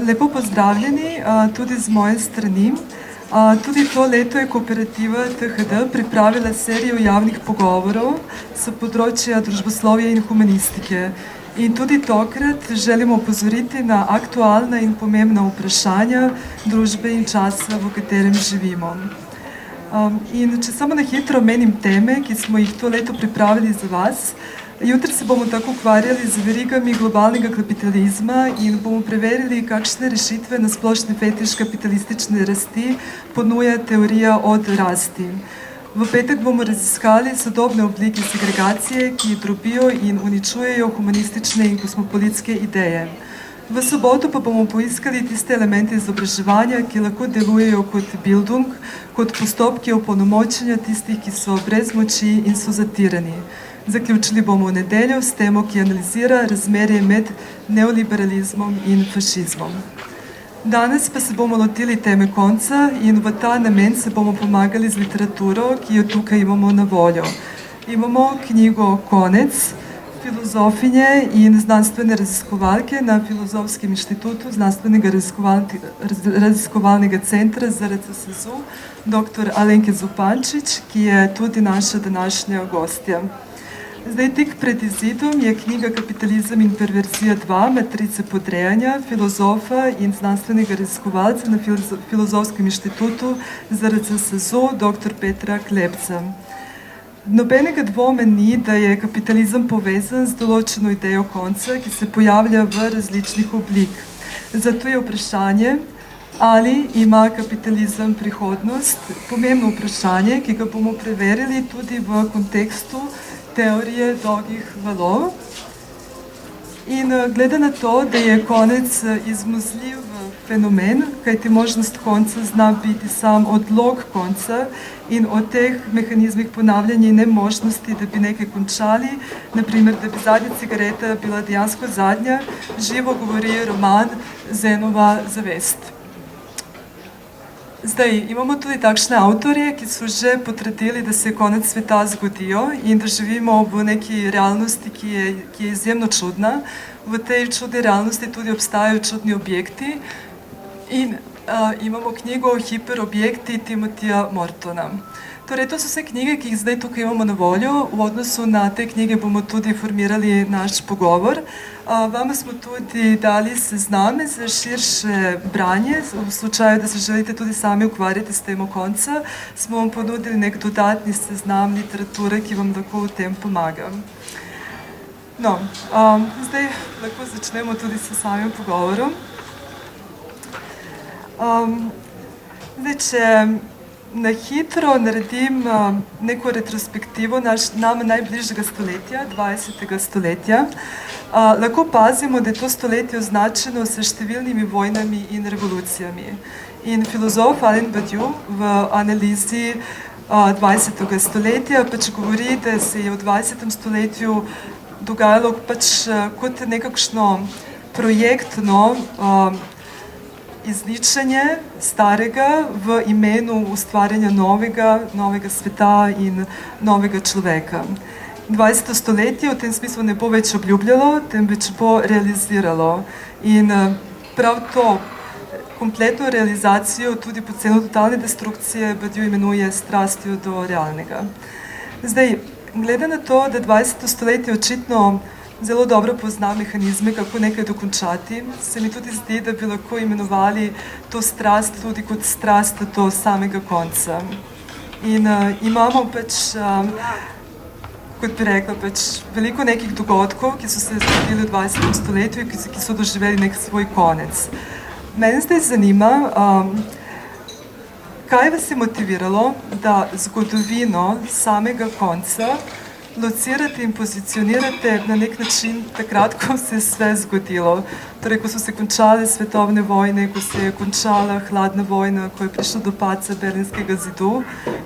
Lepo pozdravljeni tudi z moje strani. Tudi to leto je kooperativa THD pripravila serijo javnih pogovorov s področja družboslovja in humanistike. In tudi tokrat želimo opozoriti na aktualna in pomembna vprašanja družbe in časa, v katerem živimo. In če samo na hitro omenim teme, ki smo jih to leto pripravili za vas, jutri se bomo tako ukvarjali z verigami globalnega kapitalizma in bomo preverili, kakšne rešitve na splošni fetiš kapitalistične rasti ponuja teorija od rasti. V petek bomo raziskali sodobne oblike segregacije, ki drobijo in uničujejo humanistične in kosmopolitske ideje. V soboto pa bomo poiskali tiste elemente izobraževanja, ki lahko delujejo kot bildung, kot postopki opolnomočenja tistih, ki so brez moči in so zatirani. Zaključili bomo v nedeljo s temo, ki analizira razmerje med neoliberalizmom in fašizmom. Danes pa se bomo lotili teme konca in v ta namen se bomo pomagali z literaturo, ki jo tukaj imamo na voljo. Imamo knjigo Konec, filozofinje in znanstvene raziskovalke na Filozofskem inštitutu znanstvenega raziskovalnega centra ZRC SAZU, dr. Alenke Zupančič, ki je tudi naša današnja gostja. Zdaj, tik pred izidom je knjiga Kapitalizem in perverzija 2, matrice podrejanja, filozofa in znanstvenega raziskovalca na Filozofskem inštitutu ZRC SAZU, dr. Petra Klepca. Nobenega dvoma ni, da je kapitalizem povezan z določeno idejo konca, ki se pojavlja v različnih oblik. Zato je vprašanje, ali ima kapitalizem prihodnost, pomembno vprašanje, ki ga bomo preverili tudi v kontekstu teorije dolgih valov. In glede na to, da je konec izmuzljiv fenomen, kajti možnost konca zna biti sam odlog konca in o teh mehanizmih ponavljanja in nemožnosti, da bi nekaj končali, naprimer, da bi zadnja cigareta bila dejansko zadnja, živo govori roman Zenova zavest. Zdaj, imamo tudi takšne avtorje, ki so že potrdili, da se je konec sveta zgodijo in da živimo v neki realnosti, ki je izjemno čudna. V tej čudni realnosti tudi obstajajo čudni objekti in imamo knjigo Hiperobjekti Timothyja Mortona. Torej, to so vse knjige, ki jih zdaj tukaj imamo na voljo. V odnosu na te knjige bomo tudi formirali naš pogovor. Vama smo tudi dali sezname za širše branje. V slučaju, da se želite tudi sami ukvarjati s temo konca, smo vam ponudili nek dodatni seznam literature, ki vam lahko v tem pomaga. No, zdaj lahko začnemo tudi s samim pogovorom. Zdaj, če na hitro naredim neko retrospektivo nama najbližjega stoletja, 20. stoletja, lahko pazimo, da je to stoletje označeno s številnimi vojnami in revolucijami. In filozof Alain Badiou v analizi 20. stoletja pač govori, da se je v 20. stoletju dogajalo pač kot nekakšno projektno izničenje starega v imenu ustvarjanja novega sveta in novega človeka. 20. stoletje v tem smislu ne bo več obljubljalo, temveč bo realiziralo. In prav to kompletno realizacijo tudi po ceno totalne destrukcije Badiou imenuje strastjo do realnega. Zdaj, glede na to, da 20. stoletje očitno zelo dobro pozna mehanizme, kako nekaj dokončati, se mi tudi zdi, da bi lahko imenovali to strast tudi kot strast do samega konca. In imamo pač, kot bi rekla, pač veliko nekih dogodkov, ki so se zgodili v 20. stoletju, ki so doživeli nek svoj konec. Mene zdaj zanima, kaj vas je motiviralo, da zgodovino samega konca locirate in pozicionirate na nek način takrat, ko se je vse zgodilo. Torej, ko so se končale svetovne vojne, ko se je končala hladna vojna, ko je prišlo do padca Berlinskega zidu,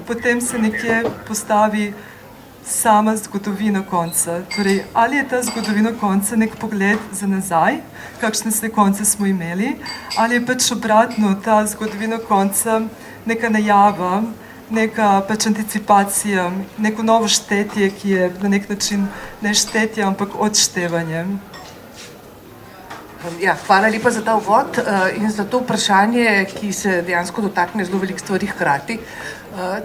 potem se nekje postavi sama zgodovina konca. Torej, ali je ta zgodovina konca nek pogled za nazaj, kakšne vse konce smo imeli, ali je pač obratno ta zgodovina konca neka najava, neka pač anticipacija, neko novo štetje, ki je na nek način ne štetje, ampak odštevanje. Ja, hvala lepa za ta uvod in za to vprašanje, ki se dejansko dotakne zelo veliko stvari hkrati.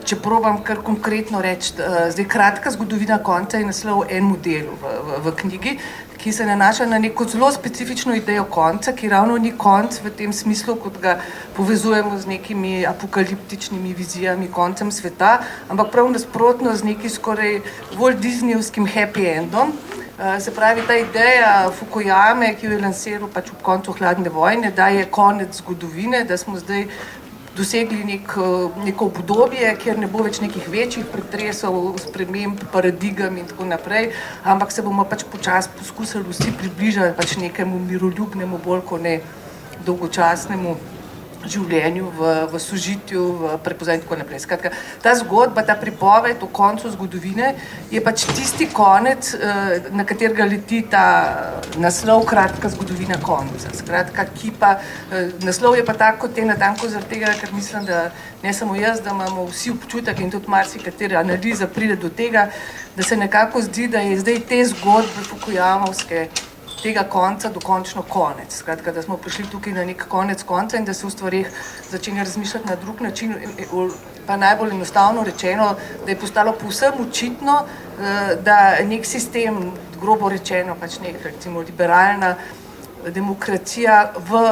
Če probam kar konkretno reči, zdaj kratka zgodovina konca je naslov enemu delu v knjigi, ki se nanaša na neko zelo specifično idejo konca, ki ravno ni konc v tem smislu, kot ga povezujemo z nekimi apokaliptičnimi vizijami, koncem sveta, ampak prav nasprotno z neki skoraj Walt Disneyovskim happy endom. Se pravi, ta ideja Fukuyame, ki jo je lansiral pač ob koncu hladne vojne, da je konec zgodovine, da smo zdaj dosegli neko obdobje, kjer ne bo več nekih večjih pretresov, sprememb, paradigem in tako naprej, ampak se bomo pač počasi poskusili vsi približati pač nekemu miroljubnemu, bolj kot ne dolgočasnemu življenju v sožitju, v prepoznanju in tako naprej. Skratka, ta zgodba, ta pripoved o koncu zgodovine je pač tisti konec, na katerega leti ta naslov kratka zgodovina konca. Skratka, naslov je pa tako kot je natanko zaradi tega, ker mislim, da ne samo jaz, da imamo vsi občutek in tudi marsikatera analiza pride do tega, da se nekako zdi, da je zdaj te zgodbe Fukuyamovske tega konca dokončno konec. Skratka, da smo prišli tukaj na nek konec konca in da se v stvarih začenja razmišljati na drug način, pa najbolj enostavno rečeno, da je postalo povsem očitno, da nek sistem, grobo rečeno, pač nek recimo liberalna demokracija v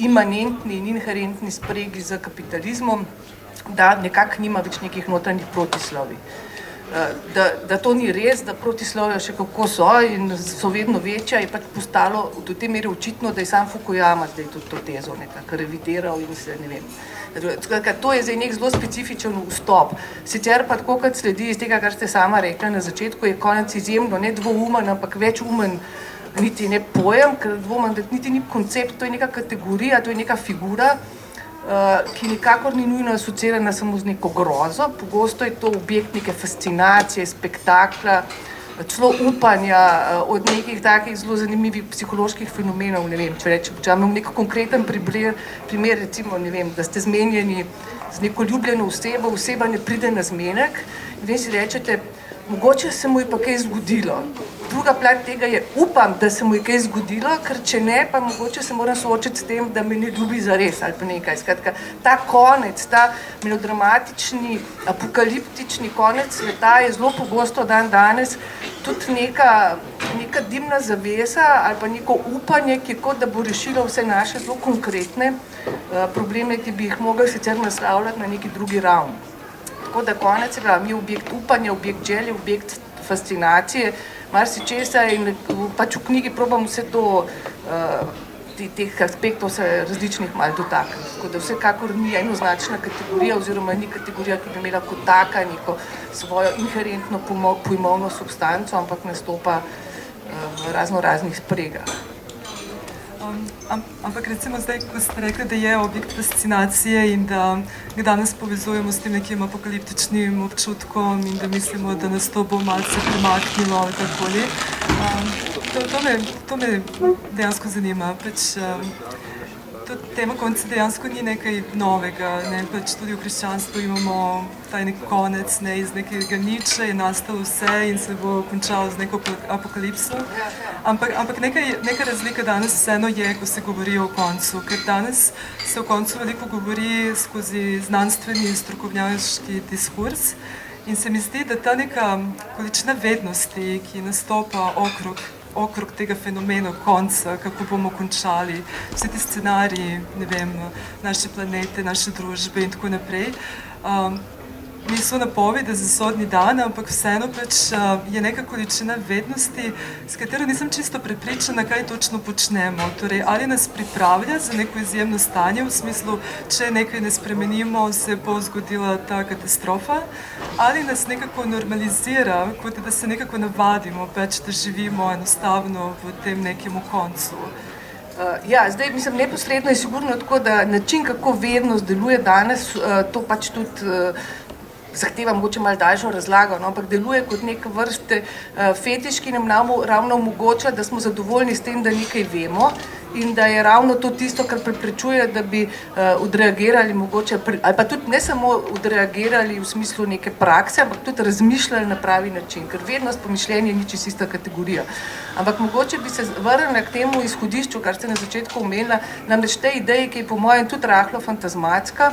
imanentni in inherentni spregi z kapitalizmom, da nekako nima več nekih notranjih protislovij. Da to ni res, da protislovja še kako so in so vedno večja, je pač postalo do te mere očitno, da je sam Fukuyama zdaj tudi to tezo nekako revidiral in se ne vem. Skratka, to je zdaj nek zelo specifičen vstop. Sicer pa tako, kot sledi iz tega, kar ste sama rekla na začetku, je konec izjemno ne dvoumen, ampak večumen niti ne pojem, ker dvoumen, da niti ni koncept, to je neka kategorija, to je neka figura, ki nikakor ni nujno asociirana samo z neko grozo, pogosto je to objekt neke fascinacije, spektakla, celo upanja od nekih takih zelo zanimivih psiholoških fenomenov, ne vem, če imam nek konkreten primer, recimo, ne vem, da ste zmenjeni z neko ljubljeno osebo, oseba ne pride na zmenek in vi si rečete, mogoče se mu je pa kaj zgodilo. Druga plat tega je, upam, da se mu je kaj zgodilo, ker če ne, pa mogoče se moram soočiti s tem, da me ne ljubi zares ali pa nekaj. Skratka, ta konec, ta melodramatični, apokaliptični konec sveta je zelo pogosto dan danes tudi neka dimna zavesa ali pa neko upanje, ki je kot da bo rešilo vse naše zelo konkretne probleme, ki bi jih mogli sicer naslavljati na neki drugi ravni. Tako da konec je objekt upanja, objekt želje, objekt fascinacije, marsičesa in pač v knjigi probam vse to, teh aspektov se različnih malo dotakniti. Tako da vsekakor ni enoznačna kategorija oziroma ni kategorija, ki bi imela kot taka neko svojo inherentno pojmovno substanco, ampak nastopa v raznih spregah. Ampak recimo zdaj, ko ste rekli, da je objekt fascinacije in da ga danes povezujemo s tem nekim apokaliptičnim občutkom in da mislimo, da nas to bo malce premaknilo ali takoli. To me dejansko zanima. Tema konca dejansko ni nekaj novega, pač tudi v krščanstvu imamo ta nek konec, iz nekega niča je nastalo vse in se bo končalo z neko apokalipso. Ampak neka razlika danes vseeno je, ko se govori o koncu, ker danes se o koncu veliko govori skozi znanstveni in strokovnjaški diskurs in se mi zdi, da ta neka količina vednosti, ki nastopa okrog tega fenomena konca, kako bomo končali, vse ti scenariji, ne vem, naše planete, naše družbe in tako naprej, niso napovedi za sodni dan, ampak vseeno pač je neka količina vednosti, s katero nisem čisto prepričana, kaj točno počnemo. Torej, ali nas pripravlja za neko izjemno stanje, v smislu, če nekaj ne spremenimo, se bo zgodila ta katastrofa, ali nas nekako normalizira, kot da se nekako navadimo, pač, da živimo enostavno v tem nekem koncu. Zdaj, mislim, neposredno je sigurno tako, da način, kako vednost deluje danes, to pač tudi zahteva mogoče malo daljšo razlago, no, ampak deluje kot neke vrste fetiš, ki nam ravno omogoča, da smo zadovoljni s tem, da nekaj vemo in da je ravno to tisto, kar preprečuje, da bi odreagirali mogoče, ali pa tudi ne samo odreagirali v smislu neke prakse, ampak tudi razmišljali na pravi način, ker vednost pomišljenja ni čisto ista kategorija. Ampak mogoče bi se vrnila k temu izhodišču, kar ste na začetku omenila, namreč te ideje, ki je po mojem tudi rahlo fantazmatska,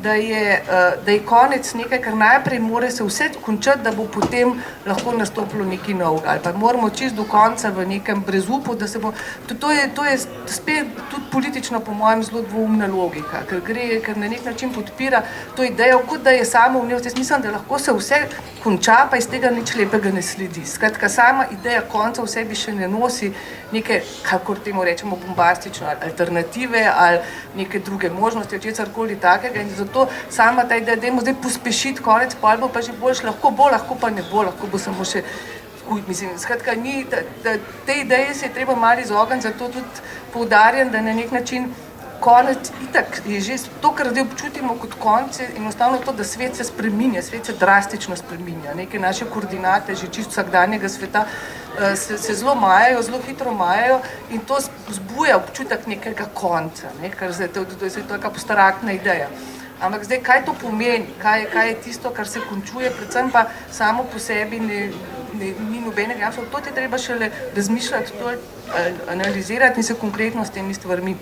da je konec nekaj, kar najprej mora se vse končati, da bo potem lahko nastopilo nekaj novega. Ali pa moramo čisto do konca v nekem brezupu, da se bo... To je spet tudi politično, po mojem, zelo dvoumna logika, ker na nek način podpira to idejo, kot da je samoumevnost. Jaz mislim, da lahko se vse konča, pa iz tega nič lepega ne sledi. Skratka, sama ideja konca v sebi še ne nosi neke, kakor temu rečemo, bombastične alternative ali neke druge možnosti, česarkoli takega. In zato sama ta ideja, dajmo zdaj pospešiti konec, pa ali bo pa že boljš, lahko pa ne bo, lahko bo samo še mislim, skratka, te ideje se je treba malo izogniti, zato tudi poudarjam, da na nek način konec itak je že to, kar zdaj občutimo kot konec, enostavno to, da svet se spreminja, svet se drastično spreminja. Neke naše koordinate, že čisto vsakdanjega sveta, se zelo majajo, zelo hitro majajo in to vzbuja občutek nekega konca, ne? Kar zdaj, to je taka postaratna ideja. Ampak zdaj, kaj to pomeni, kaj je tisto, kar se končuje, predvsem pa samo po sebi ni nobenega jasno, to je treba šele razmišljati, to analizirati in se konkretno s temi stvarmi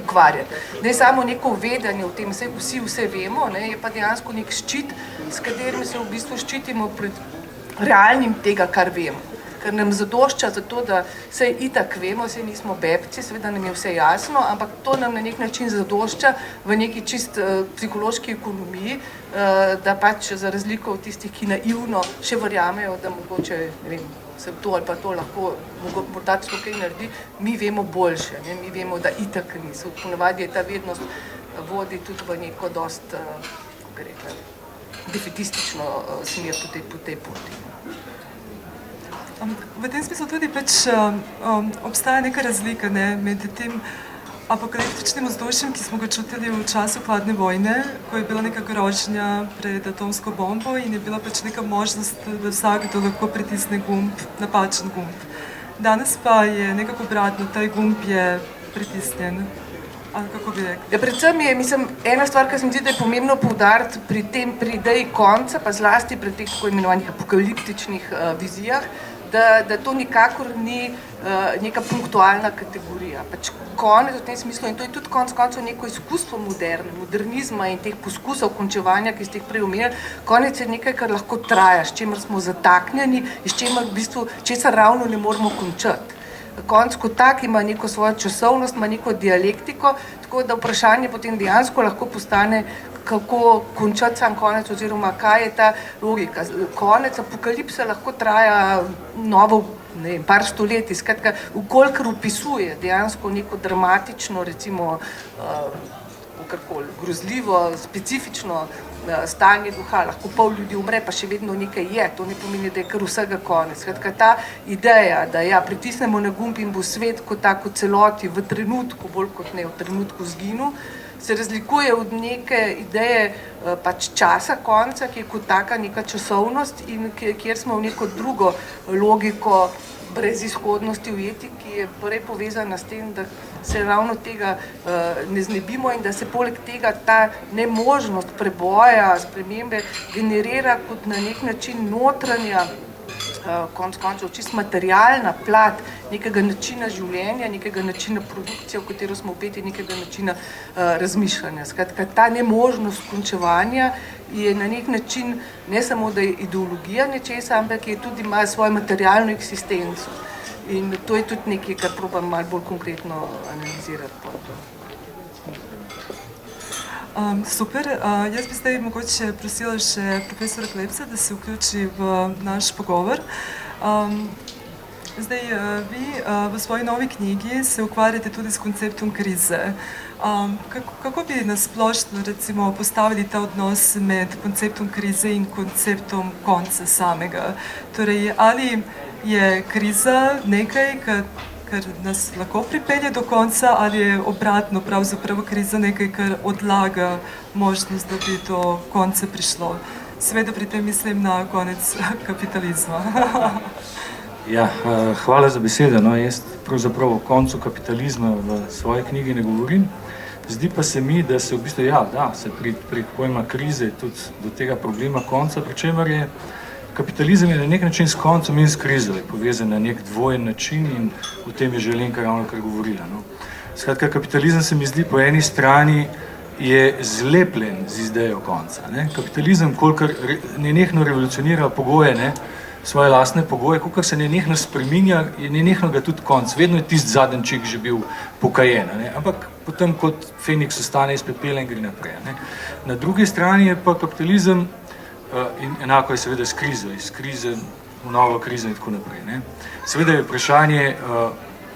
ukvarjati. Ne samo neko vedenje o tem, vsi vse vemo, ne, je pa dejansko nek ščit, s katerim se v bistvu ščitimo pred realnim tega, kar vemo. Ker nam zadošča za to, da saj itak vemo, saj nismo bebci, seveda nam je vse jasno, ampak to nam na nek način zadošča v neki čist psihološki ekonomiji, da pač za razliko od tistih, ki naivno še verjamejo, da mogoče, ne vem, se to ali pa to lahko morda celo kaj naredi, mi vemo boljše, ne? Mi vemo, da itak niso. Ponavadi je ta vednost vodi tudi v neko dost, kako rekla, defetistično smer po tej poti. V tem smislu tudi obstaja neka razlika, ne, med tem apokaliptičnim vzdušjem, ki smo ga čutili v času hladne vojne, ko je bila neka grožnja pred atomsko bombo in je bila pač neka možnost, da vsakdo lahko pritisne gumb, napačen gumb. Danes pa je nekako obratno, ta gumb je pritisnjen. Kako bi rekli? Ja, predvsem je, mislim, ena stvar, ki se mi zdi, da je pomembno poudariti pri ideji konca, pa zlasti pri teh tako imenovanih apokaliptičnih vizijah, da to nikakor ni neka punktualna kategorija. Pač konec v tem smislu, in to je tudi konec koncev neko izkustvo modernizma in teh poskusov končevanja, ki ste jih prej omenili, konec je nekaj, kar lahko traja, s čemer smo zataknjeni in s čemer v bistvu česar ravno ne moremo končati. Konec kot tak ima neko svojo časovnost, ima neko dialektiko, tako da vprašanje potem dejansko lahko postane, kako končati sam konec oziroma kaj je ta logika. Konec apokalipse lahko traja novo, ne vem, par stoletij, skratka, vkolikor opisuje dejansko neko dramatično, recimo, kakorkoli, grozljivo, specifično stanje duha, lahko pol ljudi umre, pa še vedno nekaj je, to ne pomeni, da je kar vsega konec. Skratka, ta ideja, da ja, pritisnemo na gumb in bo svet kot tako celoti v trenutku, bolj kot ne v trenutku zginil, se razlikuje od neke ideje pač časa konca, ki je kot taka neka časovnost in kjer smo v neko drugo logiko brezizhodnosti ujeti, ki je prej povezana s tem, da se ravno tega ne znebimo in da se poleg tega ta nemožnost preboja, spremembe generira kot na nek način notranja, konec koncev čisto materialna plat nekega načina življenja, nekega načina produkcije, v katero smo vpeti, nekega načina razmišljanja. Skratka, ta nemožnost končevanja je na nek način ne samo, da je ideologija nečesa, ampak je tudi ima svojo materialno eksistenco. In to je tudi nekaj, kar probam malo bolj konkretno analizirati. Super. Jaz bi zdaj mogoče prosila še profesora Klepsa, da se vključi v naš pogovor. Zdaj, vi v svoji novi knjigi se ukvarjate tudi s konceptom krize. Kako bi nasplošno recimo postavili ta odnos med konceptom krize in konceptom konca samega? Torej, ali je kriza nekaj, kar nas lahko pripelje do konca, ali je obratno pravzaprav kriza nekaj, kar odlaga možnost, da bi do konca prišlo? Seveda pri tem mislim na konec kapitalizma. Ja, hvala za besedo. No, jaz pravzaprav o koncu kapitalizma v svoji knjigi ne govorim. Zdi pa se mi, da se v bistvu, se pri pojma krize tudi do tega problema konca, pri čemer je kapitalizem je na nek način s koncem in s krizo, je povezan na nek dvojen način in o tem je že Alenka ravnokar govorila. No. Skratka, kapitalizem se mi zdi po eni strani je zlepljen z idejo konca. Ne. Kapitalizem, kolikor nenehno revolucionira pogoje, ne, svoje lastne pogoje, kolikor se nenehno spreminja, je nenehno ga tudi konc. Vedno je tisti zadenček že bil pokajen, ne. Ampak potem kot Feniks ostane iz pepela in gre naprej. Ne. Na drugi strani je pa kapitalizem in enako je seveda s krizo, iz krize v novo krizo in tako naprej. Ne. Seveda je vprašanje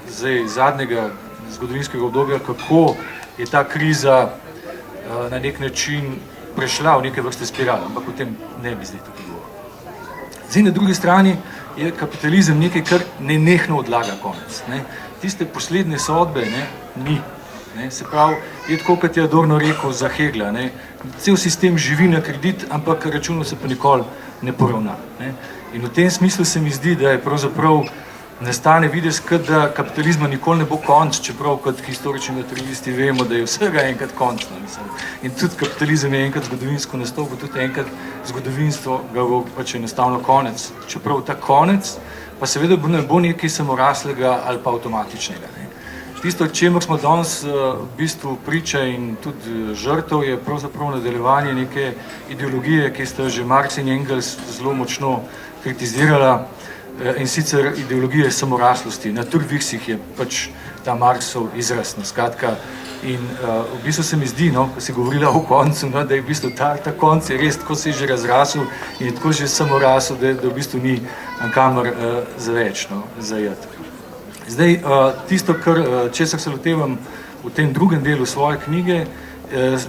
zdaj zadnjega zgodovinskega obdobja, kako je ta kriza na nek način prešla v neke vrste spirale, ampak o tem ne bi zdaj tukaj govoril. Zdaj, na drugi strani je kapitalizem nekaj, kar nenehno odlaga konec. Ne. Tiste poslednje sodbe ni. Ne. Se pravi, je tako, kot je Adorno rekel za Hegla, ne. Cel sistem živi na kredit, ampak računov se pa nikoli ne poravna. Ne. In v tem smislu se mi zdi, da je pravzaprav nastane videz, kot da kapitalizma nikoli ne bo konc, čeprav kot historični materialisti vemo, da je vsega enkrat končno. In tudi kapitalizem je enkrat zgodovinsko nastopil, tudi enkrat zgodovinstvo ga bo pač enostavno konec. Čeprav ta konec pa seveda ne bo nekaj samoraslega ali pa avtomatičnega. Ne. Tisto, čemu smo danes v bistvu priča in tudi žrtev, je pravzaprav nadaljevanje neke ideologije, ki sta že Marx in Engels zelo močno kritizirala, in sicer ideologije samoraslosti. Naturvixich je pač ta Marxov izraz, skratka. In v bistvu se mi zdi, ko si govorila o koncu, da je v bistvu ta konc je res tako se je že razrasel in je tako že samorasel, da v bistvu ni kamor za več zajeti. Zdaj, tisto, česar se lotevam v tem drugem delu svoje knjige,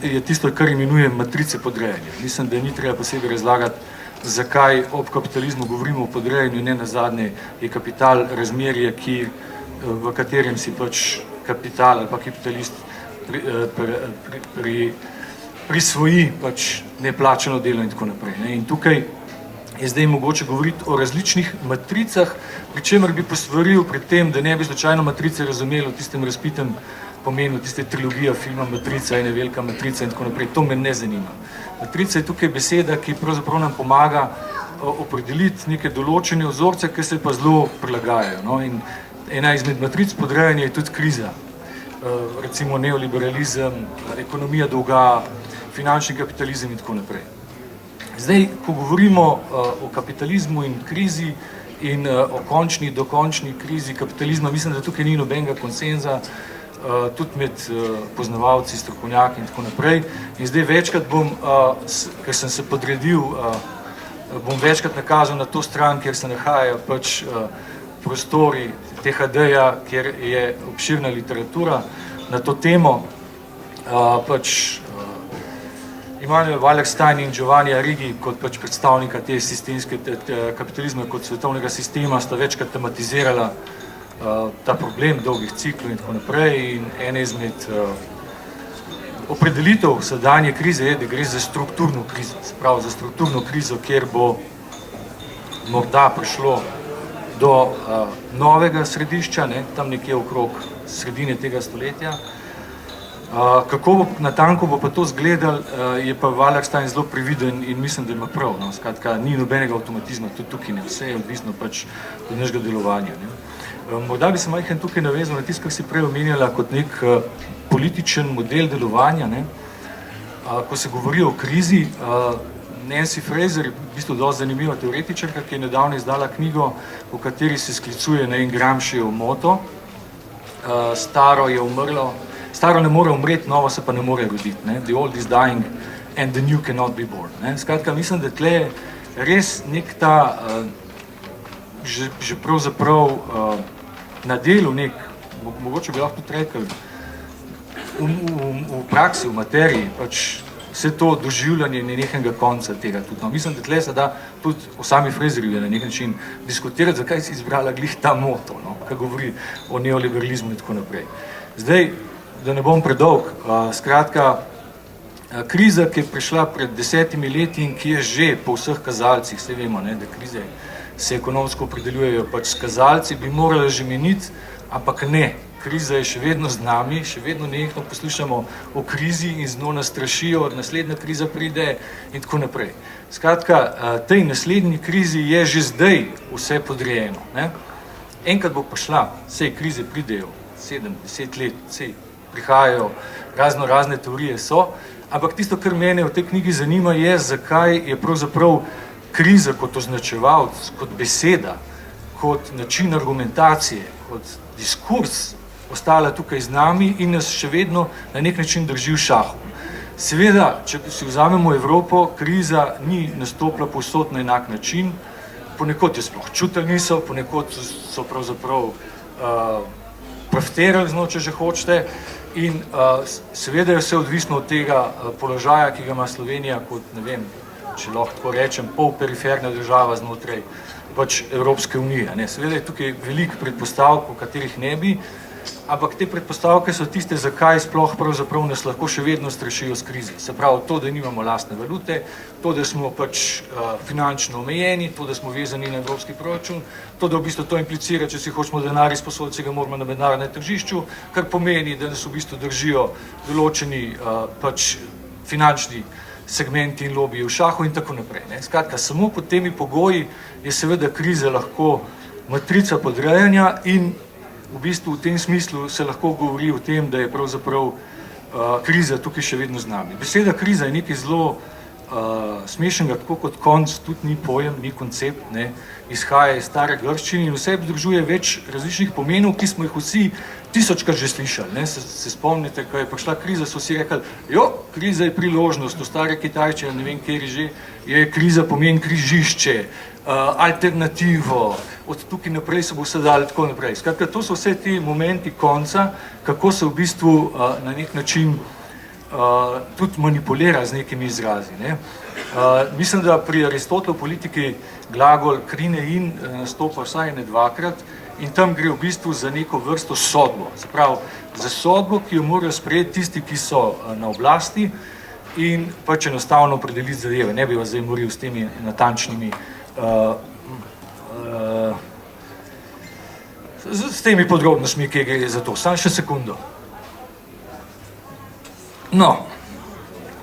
je tisto, kar imenujem matrice podrejanja. Mislim, da ni treba posebej razlagati, zakaj ob kapitalizmu govorimo o podrejanju, ne nazadnje je kapital razmerje, v katerem si pač kapital ali pa kapitalist prisvoji pač neplačano delo in tako naprej. Ne. In tukaj je zdaj mogoče govoriti o različnih matricah, pri čemer bi posvaril pri tem, da ne bi slučajno matrice razumeli v tistem razpitem pomenu, tiste trilogija filma Matrica in je velika matrica in tako naprej. To me ne zanima. Matrica je tukaj beseda, ki pravzaprav nam pomaga opredeliti neke določene vzorce, ki se pa zelo prilagajajo. No? In ena izmed matric podrejanja je tudi kriza. Recimo neoliberalizem, ekonomija dolga, finančni kapitalizem in tako naprej. Zdaj, ko govorimo o kapitalizmu in krizi in o končni, dokončni krizi kapitalizma, mislim, da tukaj ni nobenega konsenza, tudi med poznavalci, strokovnjaki in tako naprej. In zdaj večkrat bom, ker sem se podredil, bom večkrat nakazal na to stran, kjer se nahajajo pač prostori THD-ja, kjer je obširna literatura na to temo. Pač Immanuel Wallerstein in Giovanni Arrighi kot pač predstavnika te sistemske kapitalizma kot svetovnega sistema sta večkrat tematizirala ta problem dolgih ciklov in tako naprej. In ena izmed opredelitev sedanje krize je, da gre za strukturno krizo. Se pravi, za strukturno krizo, kjer bo morda prišlo do novega središča, tam nekje okrog sredine tega stoletja. Kako bo natanko bo pa to izgledal, je pa Wallerstein zelo previden in mislim, da ima prav. No? Skratka, ni nobenega avtomatizma, tudi tukaj ne, vse je odvisno pač od našega delovanja. Ne? Morda bi se majhen tukaj navezal na tisto, kar si prej omenjala kot nek političen model delovanja. Ne? Ko se govori o krizi, Nancy Fraser je v bistvu dosti zanimiva teoretičarka, ki je nedavno izdala knjigo, v kateri se sklicuje na Gramscijev moto. Staro je umrlo, staro ne more umreti, novo se pa ne more roditi. Ne? The old is dying and the new cannot be born. Ne? Skratka, mislim, da tle je res nek ta, že pravzaprav na delu nek, mogoče bi lahko tudi rekel, v praksi, v materiji, pač vse to doživljanje nenehega konca tega tudi. No, mislim, da tle se da tudi o sami Fraserju na nek način diskutirati, zakaj si izbrala glih ta moto, no, ki govori o neoliberalizmu in tako naprej. Zdaj, da ne bom predolg, skratka, kriza, ki je prišla pred 10 leti in ki je že po vseh kazalcih, vse vemo, ne, da krize se ekonomsko opredeljujejo pač s kazalci, bi morala že miniti, ampak ne. Kriza je še vedno z nami, še vedno nekaj poslušamo o krizi in z njo nas strašijo, naslednja kriza pride in tako naprej. Skratka, tej naslednji krizi je že zdaj vse podrejeno. Ne? Enkrat bo prišla, sej krize pridejo, 7-10 let, sej prihajajo, razne teorije so, ampak tisto, kar mene v tej knjigi zanima, je, zakaj je pravzaprav kriza kot označevalc, kot beseda, kot način argumentacije, kot diskurs ostala tukaj z nami in nas še vedno na nek način drži v šahu. Seveda, če si vzamemo Evropo, kriza ni nastopila povsod na enak način, ponekod je sploh čutili niso, ponekod so pravzaprav profiterali z njo, če že hočete, in seveda je vse odvisno od tega položaja, ki ga ima Slovenija kot, ne vem, če lahko tako rečem, polperiferna država znotraj pač Evropske unije. Ne. Seveda je tukaj veliko predpostavk, o katerih ne bi, ampak te predpostavke so tiste, zakaj sploh pravzaprav nas lahko še vedno strašijo s krizi. Se pravi, to, da nimamo lastne valute, to, da smo pač finančno omejeni, to, da smo vezani na evropski proračun, to, da v bistvu to implicira, če si hočemo denar izposoditi, si ga moramo na mednarodnem tržišču, kar pomeni, da nas v bistvu držijo določeni pač finančni segmenti in lobiji v šahu in tako naprej. Ne. Skratka, samo pod temi pogoji je seveda kriza lahko matrica podrejanja in v bistvu v tem smislu se lahko govori o tem, da je pravzaprav kriza tukaj še vedno z nami. Beseda kriza je nekaj zelo smešnega, tako kot konc, tudi ni pojem, ni koncept, ne, izhaja iz stare grščine in vse združuje več različnih pomenov, ki smo jih vsi tisočkrat že slišali. Ne. Se spomnite, ko je prišla kriza, so si rekli, kriza je priložnost, v stare Kitajčine, ne vem, kjer že, je kriza pomeni križišče, alternativo, od tukaj naprej se bo vse dali tako naprej. Skratka, to so vse ti momenti konca, kako se v bistvu na nek način tudi manipulira z nekimi izrazi. Ne. Mislim, da pri Aristotelu politiki glagol krinein nastopa vsaj ne dvakrat in tam gre v bistvu za neko vrsto sodbo. Se pravi, za sodbo, ki jo morajo sprejeti tisti, ki so na oblasti in pač enostavno opredeliti zadeve. Ne bi vas zdaj moril s temi natančnimi s temi podrobnostmi, ki gre za to. Samo še sekundo. No,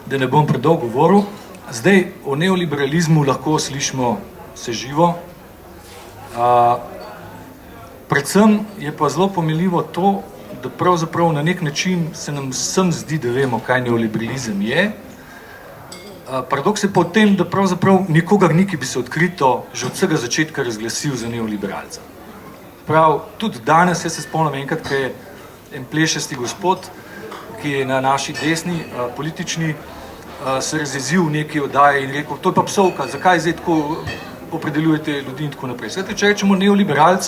da ne bom predolgo govoril, zdaj o neoliberalizmu lahko slišimo vse živo. Predvsem je pa zelo pomenljivo to, da pravzaprav na nek način se nam vsem zdi, da vemo, kaj neoliberalizem je. Paradoks je pa v tem, da pravzaprav nikogar ni, ki bi se odkrito že od vsega začetka razglasil za neoliberalca. Prav, tudi danes, jaz se spomnim enkrat, ko je en plešasti gospod, ki je na naši desni politični, se razjezil v neki oddaji in rekel, to je pa psovka, zakaj zdaj tako opredeljujete ljudi in tako naprej. Svete, če rečemo neoliberalc,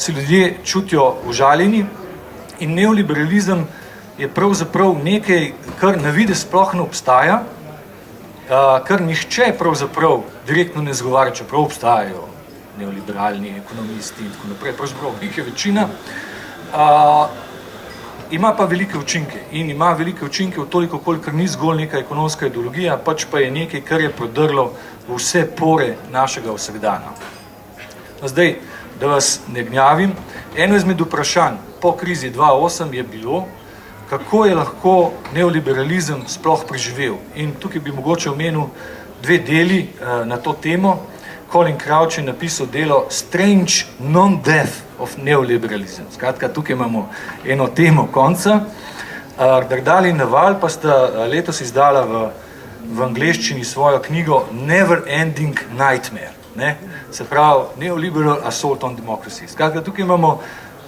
se ljudje čutijo užaljeni in neoliberalizem je pravzaprav nekaj, kar na videz sploh ne obstaja, kar nihče pravzaprav direktno ne zgovarja, čeprav obstajajo neoliberalni ekonomisti in tako naprej, pravzaprav jih je večina, ima pa velike učinke in ima velike učinke v toliko, kolikor ni zgolj neka ekonomska ideologija, pač pa je nekaj, kar je prodrlo v vse pore našega vsakdana. Zdaj, da vas ne gnjavim, eno izmed vprašanj po krizi 2008 je bilo, kako je lahko neoliberalizem sploh preživel. In tukaj bi mogoče omenil dve deli na to temo. Colin Crouch je napisal delo Strange Non-Death of Neoliberalism. Skratka, tukaj imamo eno temo konca. Dardali in Naval pa sta letos izdala v angleščini svojo knjigo Never Ending Nightmare. Ne? Se pravi, Neoliberal Assault on Democracy. Skratka, tukaj imamo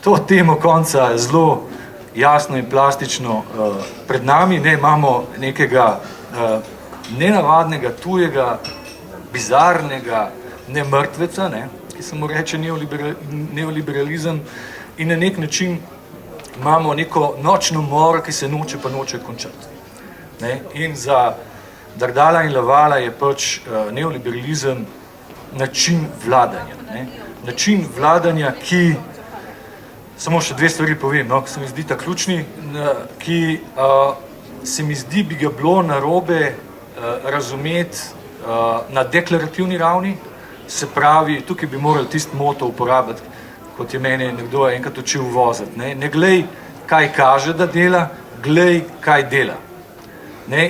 to temo konca zelo jasno in plastično pred nami, ne, imamo nekega nenavadnega, tujega, bizarnega nemrtveca, ne, ki se mu reče neoliberalizem in na nek način imamo neko nočno moro, ki se noče pa noče končati. Ne. In za Dardala in Lavala je pač neoliberalizem način vladanja. Ne. Način vladanja, ki samo še dve stvari povem, no, ki se mi zdi ta ključni, ki se mi zdi, bi ga bilo narobe razumeti na deklarativni ravni, se pravi, tukaj bi morali tisti moto uporabiti, kot je meni nekdo enkrat učil voziti. Ne glej, kaj kaže, da dela, glej, kaj dela.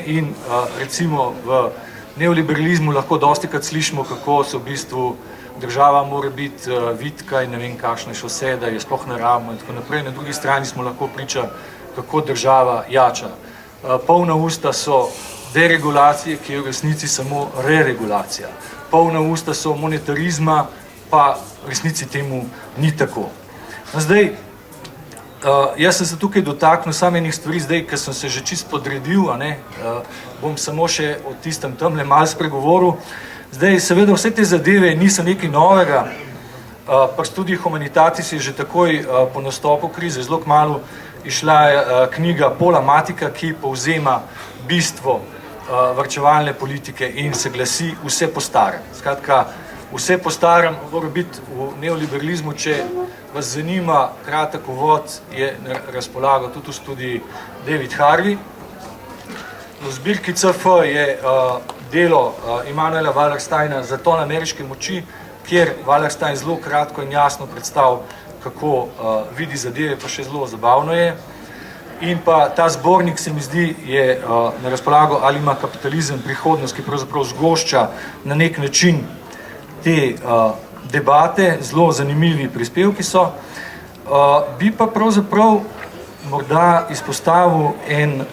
In recimo v neoliberalizmu lahko dostikrat slišimo, kako se v bistvu država mora biti vitka in ne vem kakšne šose, da je sploh ne rabimo in tako naprej. Na drugi strani smo lahko priča, kako država jača. Polna usta so deregulacije, ki je v resnici samo reregulacija. Polna usta so monetarizma, pa v resnici temu ni tako. Zdaj, jaz sem se tukaj dotaknil samo enih stvari, zdaj, ker sem se že čisto podredil, bom samo še o tistem tamle malo spregovoril. Zdaj, seveda, vse te zadeve niso nekaj novega, pri študiji Humanitatis je že takoj po nastopu krize zelo kmalu išla knjiga Paula Matika, ki povzema bistvo varčevalne politike in se glasi vse po starem. Skratka, vse po starem mora biti v neoliberalizmu, če vas zanima kratek uvod, je razpolagal tudi v študiji David Harvey. V zbirki CF je delo Immanuela Wallersteina Zaton ameriške moči, kjer Wallerstein zelo kratko in jasno predstavil, kako vidi zadeve, pa še zelo zabavno je. In pa ta zbornik, se mi zdi, je na razpolago Ali ima kapitalizem prihodnost, ki pravzaprav zgošča na nek način te debate, zelo zanimivi prispevki so. Bi pa pravzaprav morda izpostavil en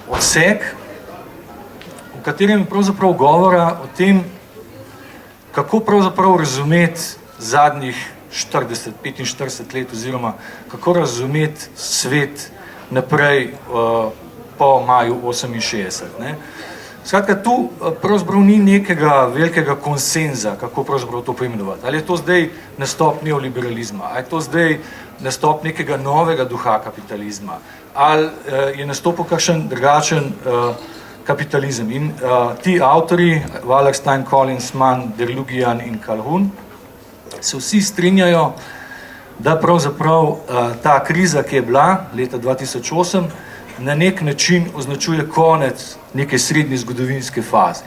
odsek, v katerem je pravzaprav govora o tem, kako pravzaprav razumeti zadnjih 40-45 let oziroma kako razumeti svet naprej po maju 68. Skratka, tu pravzaprav ni nekega velikega konsenza, kako pravzaprav to poimenovati. Ali je to zdaj nastop neoliberalizma, ali je to zdaj nastop nekega novega duha kapitalizma, ali je nastopil kakšen drugačen kapitalizem. In ti avtori, Wallerstein, Collins, Mann, Derlugian in Calhoun, se vsi strinjajo, da pravzaprav ta kriza, ki je bila leta 2008, na nek način označuje konec neke srednje zgodovinske faze.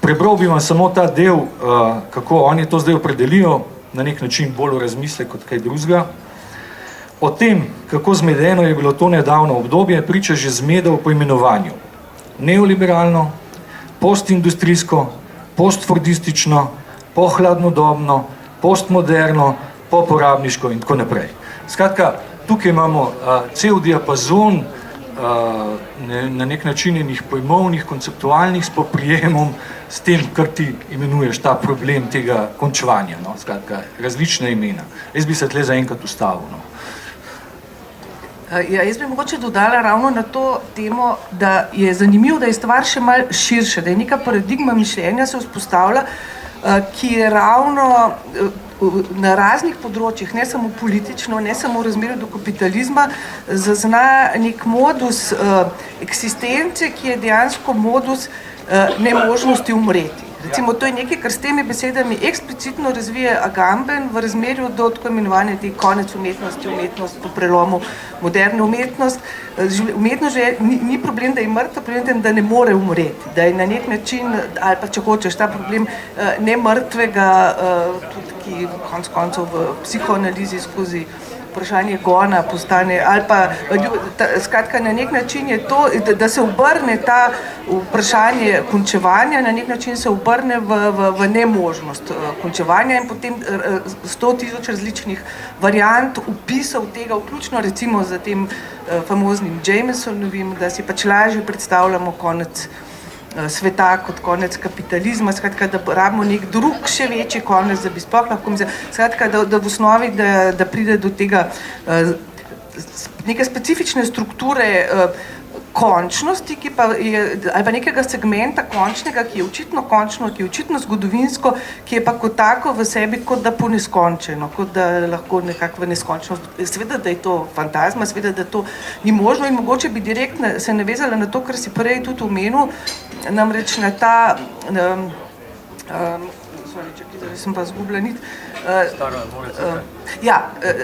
Prebral bi vam samo ta del, kako oni to zdaj opredelijo, na nek način bolj v razmisle kot kaj drugega. O tem, kako zmedeno je bilo to nedavno obdobje, priča že zmeda v poimenovanju. Neoliberalno, postindustrijsko, postfordistično, pohladnodobno, postmoderno, poporabniško in tako naprej. Skratka, tukaj imamo cel diapazon na nek način enih pojmovnih, konceptualnih spoprijemom s tem, kar ti imenuješ ta problem tega končevanja. Skratka, različna imena. Jaz bi se tle zaenkrat ustavil. Jaz bi mogoče dodala ravno na to temo, da je zanimivo, da je stvar še malo širša, da je neka paradigma mišljenja se vzpostavlja, ki je ravno na raznih področjih, ne samo politično, ne samo v razmerju do kapitalizma, zazna nek modus eksistence, ki je dejansko modus nemožnosti umreti. Recimo, to je nekaj, kar s temi besedami eksplicitno razvije Agamben v razmerju do tako imenovane te konec umetnosti, umetnost po prelomu moderne umetnost. Umetnost že ni problem, da je mrtva, problem, da ne more umreti, da je na nek način, ali pa če hočeš, ta problem ne mrtvega, tudi ki konec koncev v psihoanalizi skozi vprašanje gona postane, ali pa skratka na nek način je to, da se obrne ta vprašanje končevanja, na nek način se obrne v nemožnost končevanja in potem 100.000 različnih variant upisov tega, vključno recimo za tem famoznim Jamesonovim, da si pač lažje predstavljamo konec sveta kot konec kapitalizma, skratka, da rabimo nek drug še večji konec, da bi sploh lahko skratka, da v osnovi, da pride do tega neke specifične strukture končnosti, ki pa je, ali pa nekega segmenta končnega, ki je očitno končno, ki je očitno zgodovinsko, ki je pa kot tako v sebi, kot da poneskončeno, kot da lahko nekako v neskončnost. Seveda, da je to fantazma, seveda, da to ni možno in mogoče bi direktno se navezala na to, kar si prej tudi omenil, namreč na ta zdaj sem pa zgubila nit.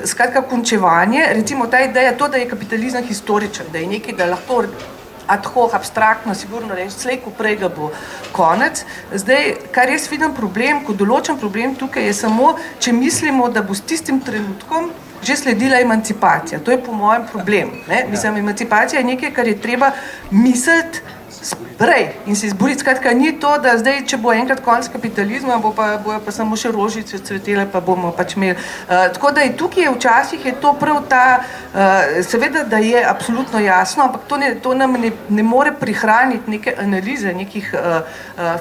Skratka, končevanje, recimo ta ideja, to, da je kapitalizem historičen, da je nekaj, da lahko ad hoc, abstraktno, sigurno reči, slej, ko prej ga bo konec. Zdaj, kar jaz vidim problem, ko določen problem tukaj je samo, če mislimo, da bo s tistim trenutkom že sledila emancipacija. To je po mojem problem. Mislim, emancipacija je nekaj, kar je treba misliti prej in se izboriti. Skratka, ni to, da zdaj, če bo enkrat konec kapitalizma, bojo pa samo še rožice cvetele, pa bomo pač imeli. Tako da je tukaj, včasih je to prav ta, seveda, da je absolutno jasno, ampak to nam ne more prihraniti neke analize, nekih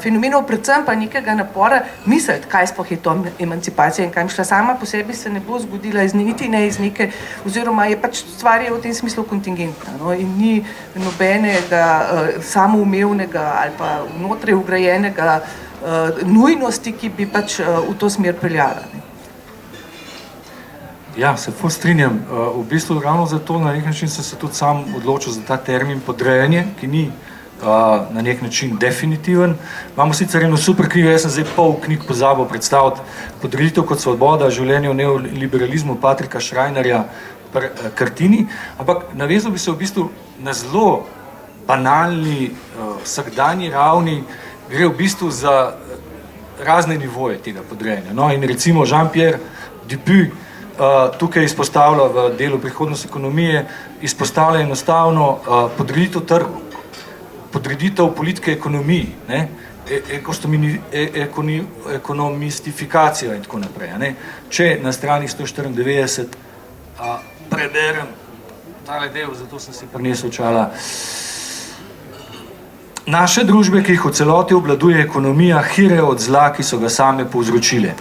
fenomenov, predvsem pa nekega napora misliti, kaj sploh je to emancipacija in kaj šla sama po sebi se ne bo zgodila niti ne iz neke, oziroma je pač stvar je v tem smislu kontingentna, no, in ni nobenega samoumevnega ali pa vnotraj ugrajenega nujnosti, ki bi pač v to smer peljala. Ja, se ful strinjam. V bistvu ravno zato na nek način sem se tudi sam odločil za ta termin podrejanje, ki ni na nek način definitiven. Imamo sicer eno super knjigo, jaz sem zdaj pol knjig pozabil predstaviti, Podreditev kot svoboda, življenje v neoliberalizmu Patrika Schreinerja Kartini, ampak navezal bi se v bistvu na zelo banalni, vsakdanji ravni, gre v bistvu za razne nivoje tega podrejanja. No, in recimo Jean-Pierre Dupuy tukaj izpostavlja v delu Prihodnost ekonomije, izpostavlja enostavno podreditev trgu, podreditev politike ekonomiji, ne? Ekonomistifikacijo in tako naprej. Ne? Če na strani 194 preberem tale del, zato sem si prinesel očala. Naše družbe, ki jih v celoti obvladuje ekonomija, hirejo od zla, ki so ga same povzročile.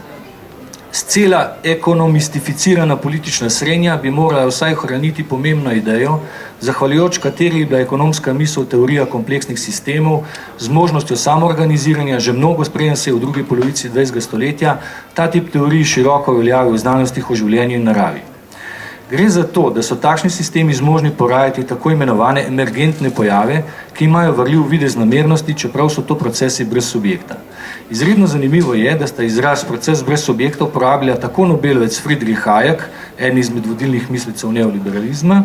Scela ekonomistificirana politična srenja bi morala vsaj ohraniti pomembno idejo, zahvaljujoč kateri je bila ekonomska misel teorija kompleksnih sistemov z možnostjo samoorganiziranja že mnogo spreden se je v drugi polovici 20. stoletja, ta tip teorij široko veljavi v znanostih o življenju in naravi. Gre za to, da so takšni sistemi zmožni porajati tako imenovane emergentne pojave, ki imajo varljiv videz namernosti, čeprav so to procesi brez subjekta. Izredno zanimivo je, da sta izraz proces brez subjekta uporabljala tako Nobelovec Friedrich Hayek, en izmed vodilnih mislicev neoliberalizma,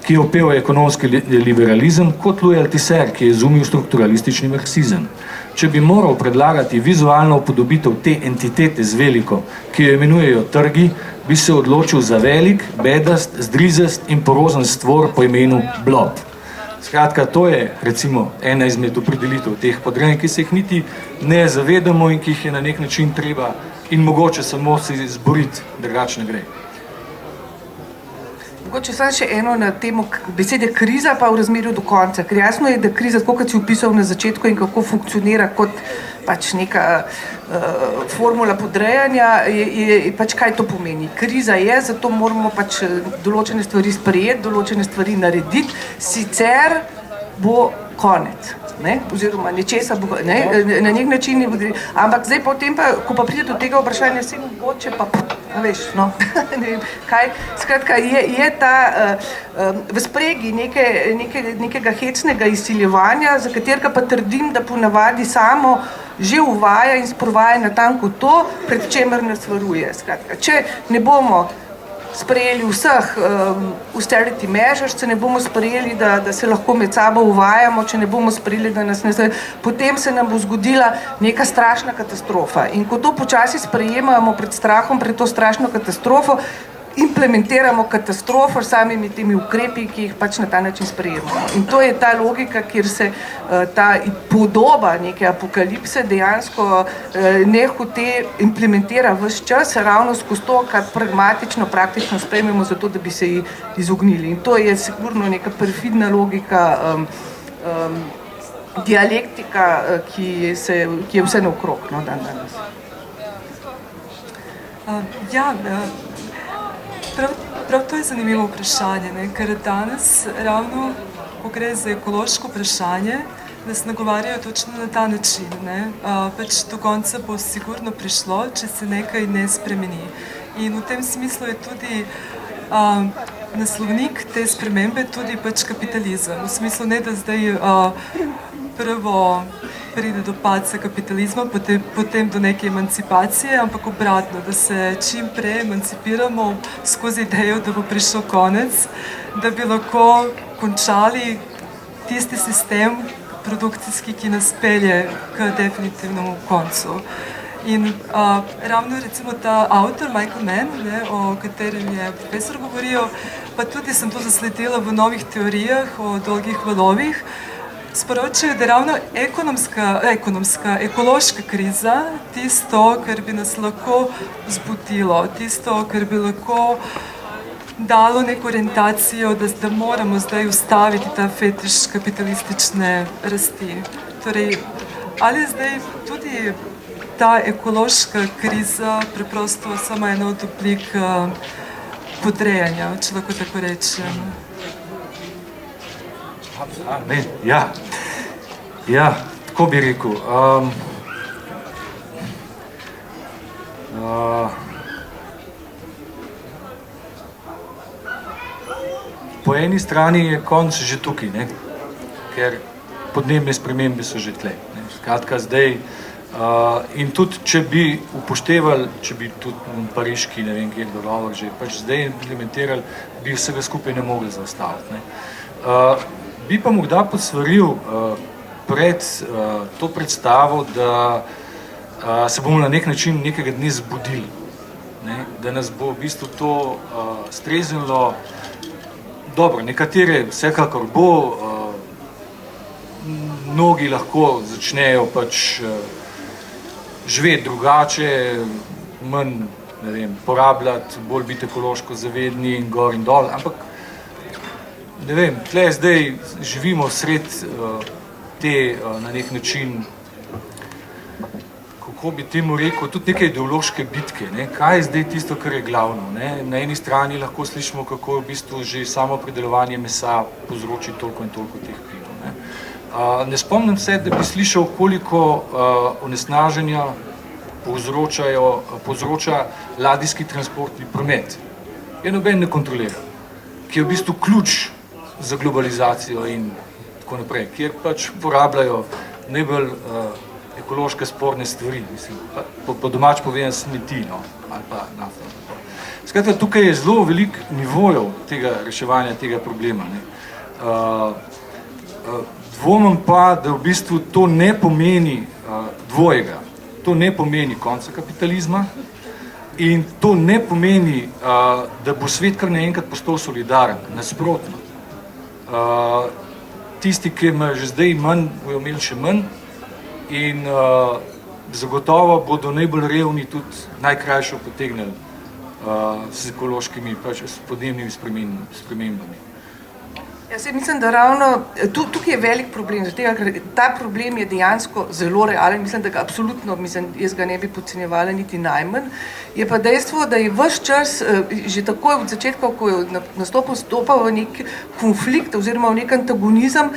ki je opel ekonomski liberalizem, kot Louis Althusser, ki je izumil strukturalistični marksizem. Če bi moral predlagati vizualno upodobitev te entitete z veliko, ki jo imenujejo trgi, bi se odločil za velik, bedast, zdrizast in porozen stvor po imenu blob. Skratka, to je recimo ena izmed opredelitev teh podrejenih, ki se jih niti ne zavedamo in ki jih je na nek način treba in mogoče samo se izboriti, drugače ne gre. Mogoče samo še eno na temo besede kriza pa v razmerju do konca, ker jasno je, da kriza, tako kot si opisal na začetku in kako funkcionira kot pač neka formula podrejanja, je pač kaj to pomeni. Kriza je, zato moramo pač določene stvari sprejeti, določene stvari narediti, sicer bo konec. Ne? Oziroma nečesa bo, ne? Na nek način, ampak zdaj potem pa, ko pa pride do tega vprašanja, vse mogoče pa, veš, no, ne vem, kaj, skratka, je ta v spregi nekega hecnega izsiljevanja, za katerega pa trdim, da ponavadi samo že uvaja in sprovaja natanko to, pred čemer nas varuje. Skratka, če ne bomo sprejeli vseh austerity measures, če ne bomo sprejeli, da se lahko med sabo uvajamo, če ne bomo sprejeli, da nas ne... Potem se nam bo zgodila neka strašna katastrofa. In ko to počasi sprejemamo pred strahom, pred to strašno katastrofo, implementiramo katastrofo s samimi temi ukrepi, ki jih pač na ta način sprejemamo. In to je ta logika, kjer se ta podoba neke apokalipse dejansko nehote implementira ves čas, ravno skozi to, kar pragmatično, praktično sprejmemo zato, da bi se ji izognili. In to je sigurno neka perfidna logika, dialektika, ki je vse naokrog, no, dan danes. Prav to je zanimivo vprašanje, ne? Ker danes ravno, ko gre za ekološko vprašanje, nas nagovarjajo točno na ta način. Ne? Pač do konca bo sigurno prišlo, če se nekaj ne spremeni. In v tem smislu je tudi naslovnik te spremembe tudi pač kapitalizem. V smislu ne, da zdaj prvo pride do padca kapitalizma, potem do neke emancipacije, ampak obratno, da se čim prej emancipiramo skozi idejo, da bo prišel konec, da bi lahko končali tisti sistem produkcijski, ki nas pelje k definitivnemu koncu. In ravno recimo ta avtor, Michael Mann, o katerem je profesor govoril, pa tudi sem to zasledila v novih teorijah o dolgih valovih, sporočajo, da je ravno ekološka kriza tisto, kar bi nas lahko zbudilo, tisto, kar bi lahko dalo neko orientacijo, da moramo zdaj ustaviti ta fetiš kapitalistične rasti. Torej, ali zdaj tudi ta ekološka kriza preprosto samo ena od oblik podrejanja, če lahko tako rečem. Ja, tako bi rekel. Po eni strani je konc že tukaj, ne? Ker podnebne spremembe so že tle. Skratka, zdaj, in tudi, če bi upoštevali, če bi tudi pariški, ne vem, kjer dogovor že pač zdaj implementirali, bi vsega skupaj ne mogli zaustaviti. Bi pa morda podsvaril pred to predstavo, da se bomo na nek način nekega dne zbudili, ne? Da nas bo v bistvu to streznilo. Dobro, nekatere vsekakor bo, mnogi lahko začnejo pač živeti drugače, manj, ne vem, porabljati, bolj biti ekološko zavedni in gor in dol, ampak ne vem, tle zdaj živimo sred te na nek način, kako bi temu rekel, tudi neke ideološke bitke, ne? Kaj je zdaj tisto, kar je glavno, ne? Na eni strani lahko slišimo, kako v bistvu že samo predelovanje mesa povzroči toliko in toliko teh plinov, ne? Ne spomnim se, da bi slišal, koliko onesnaženja povzroča ladijski transportni promet. Je noben ne kontrolira, ki je v bistvu ključ za globalizacijo in tako naprej, kjer pač porabljajo najbolj ekološke sporne stvari, mislim, po domač povedan smeti, no, ali pa nafta. Skratka, tukaj je zelo velik nivojev tega reševanja tega problema, ne. Dvomim pa, da v bistvu to ne pomeni dvojega. To ne pomeni konca kapitalizma in to ne pomeni, da bo svet kar naenkrat postal solidaren, nasprotno. Tisti, ki imajo že zdaj manj, bojo imeli še manj in zagotovo bodo najbolj revni tudi najkrajšo potegnili s ekološkimi, pač s podnebnimi spremembami. Jaz mislim, da ravno tukaj je velik problem, zato ker ta problem je dejansko zelo realen, mislim, da ga absolutno, jaz ga ne bi podcenjevala niti najmanj. Je pa dejstvo, da je ves čas, že takoj od začetka, ko je stopal v nek konflikt oziroma v nek antagonizem,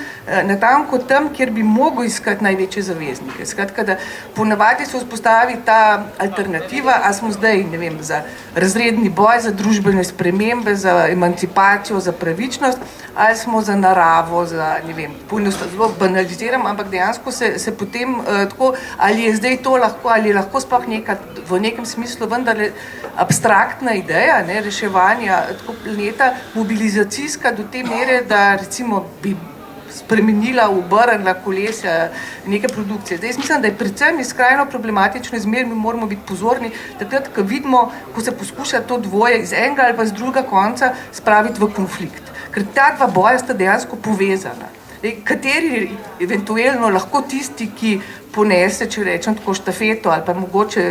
natanko tam, kjer bi mogel iskati največje zaveznike. Skratka, da ponavadi se vzpostavi ta alternativa, a smo zdaj, ne vem, za razredni boj, za družbene spremembe, za emancipacijo, za pravičnost, ali smo za naravo, za, ne vem, zelo banaliziram, ampak dejansko se potem tako, ali je zdaj to lahko, ali je lahko sploh neka v nekem smislu vendarle abstraktna ideja, ne, reševanja tako planeta, mobilizacijska do te mere, da recimo bi spremenila, obrnila kolesja neke produkcije. Zdaj, jaz mislim, da je predvsem skrajno problematično, izmer mi moramo biti pozorni, takrat, ko vidimo, ko se poskuša to dvoje iz enega ali pa z drugega konca spraviti v konflikt. Ker ta dva boja sta dejansko povezana. Kateri eventualno lahko tisti, ki ponese, če rečem tako, štafeto ali pa mogoče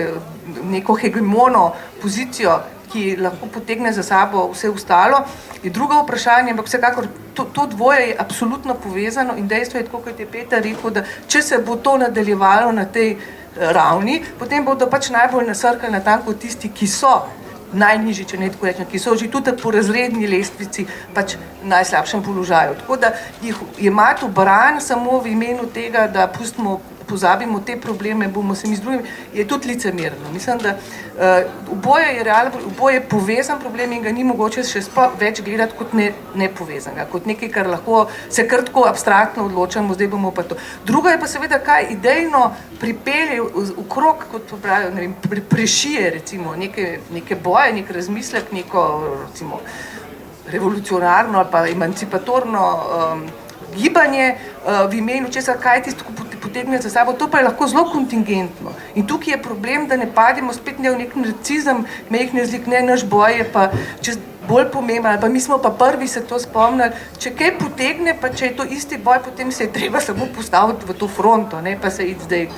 neko hegemono pozicijo, ki lahko potegne za sabo vse ostalo, je drugo vprašanje, ampak vsekakor to dvoje je absolutno povezano in dejstvo je, tako kot je Peter rekel, da če se bo to nadaljevalo na tej ravni, potem bodo pač najbolj nasrkali natanko tisti, ki so najnižji, če ne tako rečem, ki so že tudi po razredni lestvici pač v najslabšem položaju. Tako da jih jemati v bran samo v imenu tega, da pustimo pozabimo te probleme, bomo se mi z drugimi, je tudi licemerno. Mislim, da oboje je realno, oboje je povezan problem in ga ni mogoče še več gledati kot nepovezanega, kot nekaj, kar lahko se kar tako abstraktno odločamo, zdaj bomo pa to. Drugo je pa seveda, kaj idejno pripelje okrog, kot pravijo, ne vem, prešije recimo neke boje, nek razmislek, neko recimo revolucionarno ali pa emancipatorno gibanje v imenu česa, kaj tisto potegne za sabo, to pa je lahko zelo kontingentno. In tukaj je problem, da ne pademo spet v nek narcizem, mehne zlik, ne, naš boj je pa bolj pomemben, ali pa mi smo pa prvi se to spomnili, če kaj potegne, pa če je to isti boj, potem se je treba samo postaviti v to fronto, ne, pa se iti zdaj.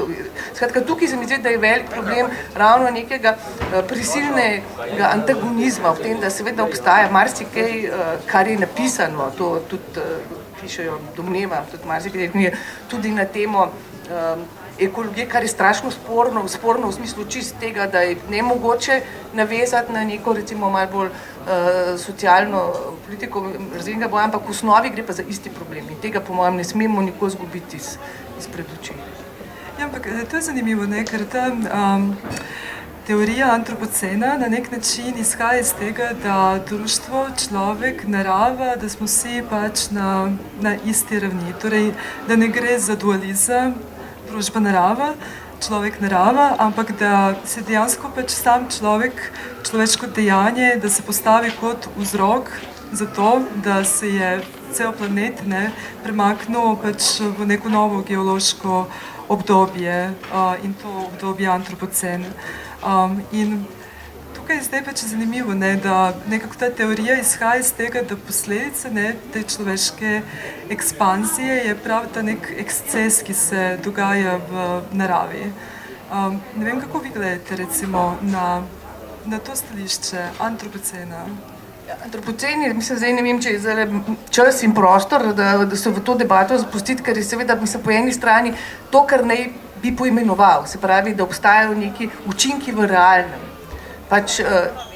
Skratka, tukaj se mi zdi, da je velik problem ravno nekega prisilnega antagonizma v tem, da seveda obstaja marsikaj, kar je napisano, to tudi pišejo, domnevam, tudi na temo ekologije, kar je strašno sporno v smislu čist tega, da je nemogoče navezati na neko recimo malo bolj socialno politiko razrednega boja, ampak v osnovi gre pa za isti problem in tega po mojem ne smemo nikoli izgubiti izpred oči. Ja, ampak to je zanimivo, ne, ker ta teorija antropocena na nek način izhaja iz tega, da društvo, človek, narava, da smo vsi pač na isti ravni. Torej, da ne gre za dualizem, družba narava, človek narava, ampak da se dejansko pač sam človek, človeško dejanje, da se postavi kot vzrok za to, da se je cel planet premaknil pač v neko novo geološko obdobje in to obdobje antropocena. In tukaj je zdaj pač zanimivo, da nekako ta teorija izhaja iz tega, da posledice te človeške ekspanzije je prav ta nek eksces, ki se dogaja v naravi. Ne vem, kako vi gledate recimo na to stališče antropocena. Antropoceni, mislim, zdaj ne vem, če je zdaj čas in prostor, da se v to debato zapustiti, ker je seveda, mislim, po eni strani to, kar naj bi poimenoval, se pravi, da obstajajo neki učinki v realnem, pač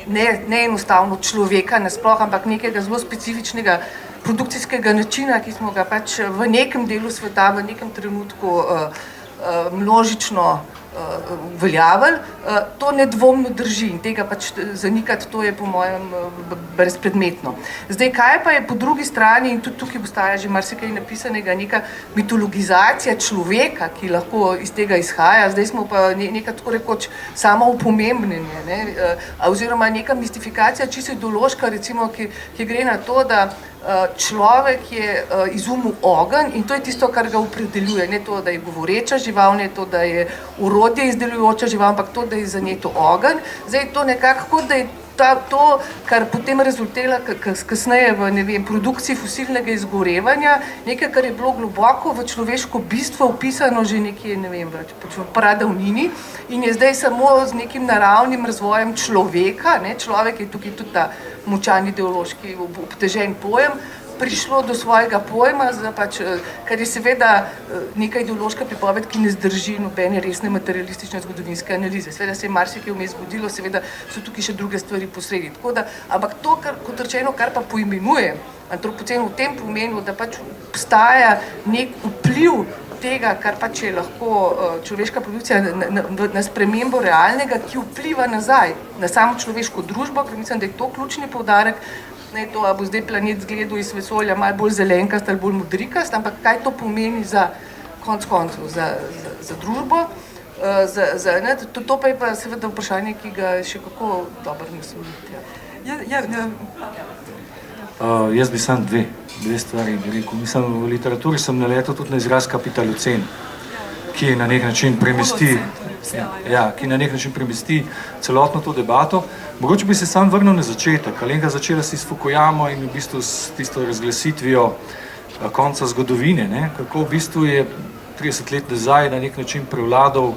ne enostavno človeka nasploh, ampak nekega zelo specifičnega produkcijskega načina, ki smo ga pač v nekem delu sveta, v nekem trenutku množično uveljavili, to nedvomno drži in tega pač zanikati, to je po mojem brezpredmetno. Zdaj, kaj pa je po drugi strani, in tudi tukaj obstaja že marsikaj napisanega, neka mitologizacija človeka, ki lahko iz tega izhaja, zdaj smo pa neka tako rekoč samo upomembnenje, oziroma neka mistifikacija čisto ideološka, recimo, ki gre na to, da človek je izumil ogenj in to je tisto, kar ga opredeljuje, ne to, da je govoreča žival, ne to, da je orodje izdelujoča žival, ampak to, da je zaneto ogenj. Zdaj to nekako, da je to, kar potem rezultira kasneje v, ne vem, produkciji fosilnega izgorevanja, nekaj, kar je bilo globoko v človeško bistvo vpisano že nekje, ne vem, v pradavnini in je zdaj samo z nekim naravnim razvojem človeka, človek je tukaj tudi ta močan ideološki obtežen pojem, prišlo do svojega pojma, kar je seveda neka ideološka pripoved, ki ne zdrži nobene resne materialistične zgodovinske analize. Seveda se je marsikaj vmes zgodilo, seveda so tukaj še druge stvari posredi. Ampak to, kot rečeno, kar pa poimenuje antropocen v tem pomenu, da pač obstaja nek vpliv tega, kar pač je lahko človeška produkcija na spremembo realnega, ki vpliva nazaj na samo človeško družbo, ker mislim, da je to ključni poudarek, ne to, a bo zdaj planet zgledal iz vesolja malo bolj zelenkast ali bolj modrikast, ampak kaj to pomeni za konec koncev, za družbo, to pa je pa seveda vprašanje, ki ga še kako dobro nasloviti. Jaz bi samo dve stvari rekel. Mislim, v literaturi sem naletel tudi na izraz kapitalocen, ki na nek način premesti celotno to debato. Mogoče bi se sam vrnil na začetek. Alenka začela si s Fukuyamo in v bistvu s tisto razglasitvijo konca zgodovine, kako v bistvu je 30 let nazaj na nek način prevladal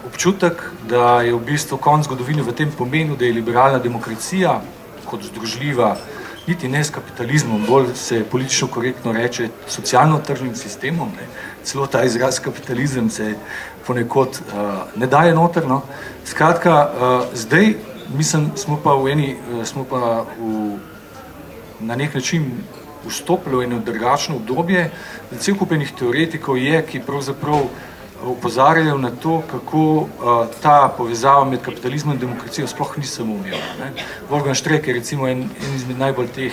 občutek, da je v bistvu konc zgodovine v tem pomenu, da je liberalna demokracija kot združljiva, niti ne s kapitalizmom, bolj se politično korektno reče socialno-tržnim sistemom, celo ta izraz kapitalizem se ponekod ne daje noter. Skratka, zdaj, mislim, smo pa na nek način vstopilo v eno drugačno obdobje, da cel kup enih teoretikov je, ki pravzaprav opozarjajo na to, kako ta povezava med kapitalizmom in demokracijo sploh ni samoumevna. Wolfgang Streeck je recimo en izmed najbolj teh,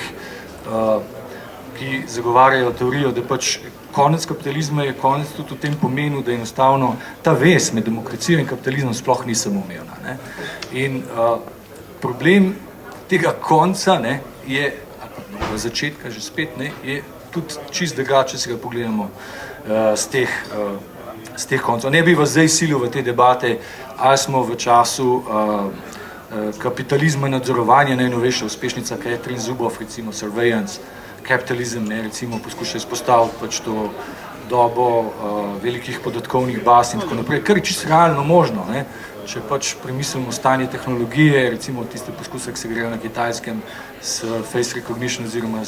ki zagovarjajo teorijo, da pač konec kapitalizma je konec tudi v tem pomenu, da enostavno ta vez med demokracijo in kapitalizmom sploh ni samoumevna. In problem tega konca je, ali začetka že spet, je tudi čist drugače, če se ga pogledamo z teh koncov. Ne bi vas zdaj silil v te debate, ali smo v času kapitalizma nadzorovanja, najnovejša uspešnica Catherine Zuboff, recimo Surveillance Capitalism, recimo poskuša izpostaviti pač to dobo velikih podatkovnih baz in tako naprej, kar je čisto realno možno. Če pač premislimo stanje tehnologije, recimo tiste poskuse, ki se grejo na Kitajskem s face recognition oziroma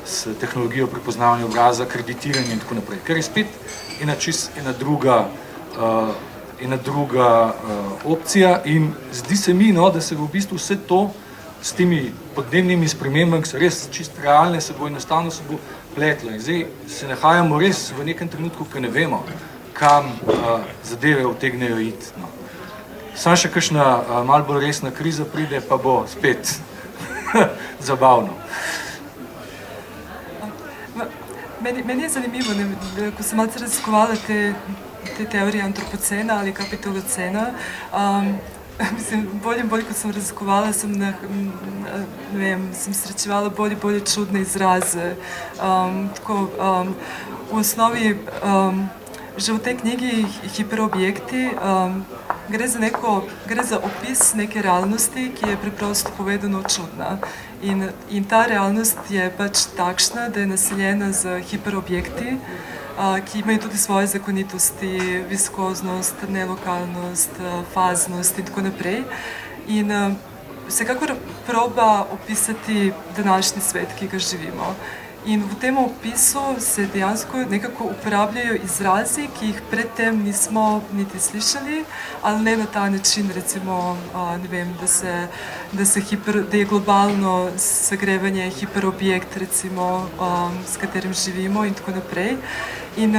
s tehnologijo prepoznavanja obraza, kreditiranje in tako naprej, kar je spet ena druga opcija in zdi se mi, da se v bistvu vse to s temi podnebnimi spremembami, ki so res čisto realne, se bo enostavno pletlo. In zdaj se nahajamo res v nekem trenutku, ki ne vemo, kam zadeve utegnejo iti. Samo še kakšna malo bolj resna kriza pride, pa bo spet zabavno. Meni je zanimivo, ko sem malce raziskovala te teorije antropocena ali kapitalocena, mislim, bolj in bolj, ko sem raziskovala, sem srečevala bolj čudne izraze. V osnovi, že v tej knjigi Hiperobjekti, gre za opis neke realnosti, ki je preprosto povedano čudna. In ta realnost je pač takšna, da je naseljena z hiperobjekti, ki imajo tudi svoje zakonitosti, viskoznost, nelokalnost, faznost in tako naprej. In vsekakor proba opisati današnji svet, ki ga živimo. In v tem opisu se dejansko nekako uporabljajo izrazi, ki jih predtem nismo niti slišali, ali ne na ta način, recimo, ne vem, da je globalno segrevanje hiperobjekt, recimo, s katerim živimo in tako naprej. In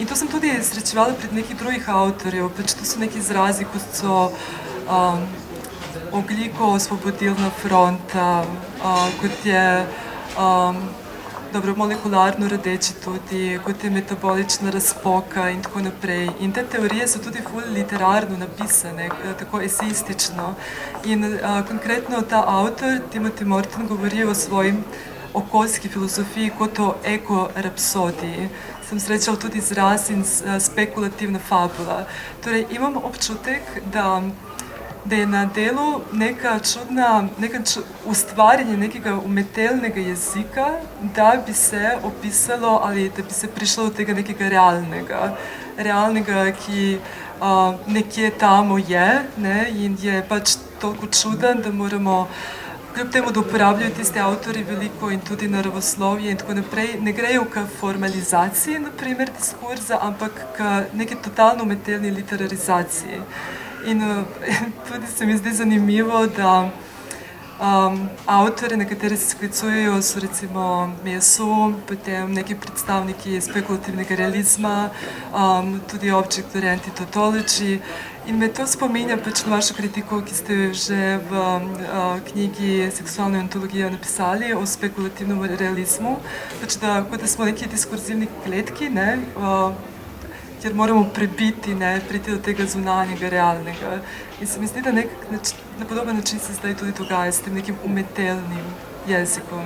to sem tudi srečevala pred nekih drugih avtorjev, pač to so neki izrazi, kot so ogljiko-osvobodilna fronta, kot je molekularno rdeči tudi, kot je metabolična razpoka in tako naprej. In te teorije so tudi ful literarno napisane, tako eseistično. In konkretno ta avtor, Timothy Morton, govori o svoji okoljski filozofiji kot o eko-rapsodiji. Sem srečala tudi izraz in spekulativna fabula. Torej, imam občutek, da je na delu ustvarjanje nekega umetelnega jezika, da bi se opisalo ali da bi se prišlo do tega nekega realnega, ki nekje tamo je, in je pač toliko čuden, da moramo, kljub temu, da uporabljajo tiste avtori veliko in tudi naravoslovje in tako naprej, ne grejo k formalizaciji, naprimer, diskurza, ampak k neki totalno umetelni literarizaciji. In tudi se mi zdi zanimivo, da avtore, na katere se sklicujejo, so recimo Mesu, potem neki predstavniki spekulativnega realizma, tudi object-oriented tautology. In me to spominja pač na vašo kritiko, ki ste že v knjigi Seksualna ontologija napisali o spekulativnem realizmu, pač da smo neki diskurzivni kletki, kjer moramo prebiti, priti do tega zunanjega, realnega. In se mi zdi, da na podoben način se zdaj tudi dogaja s tem nekim umetelnim jezikom.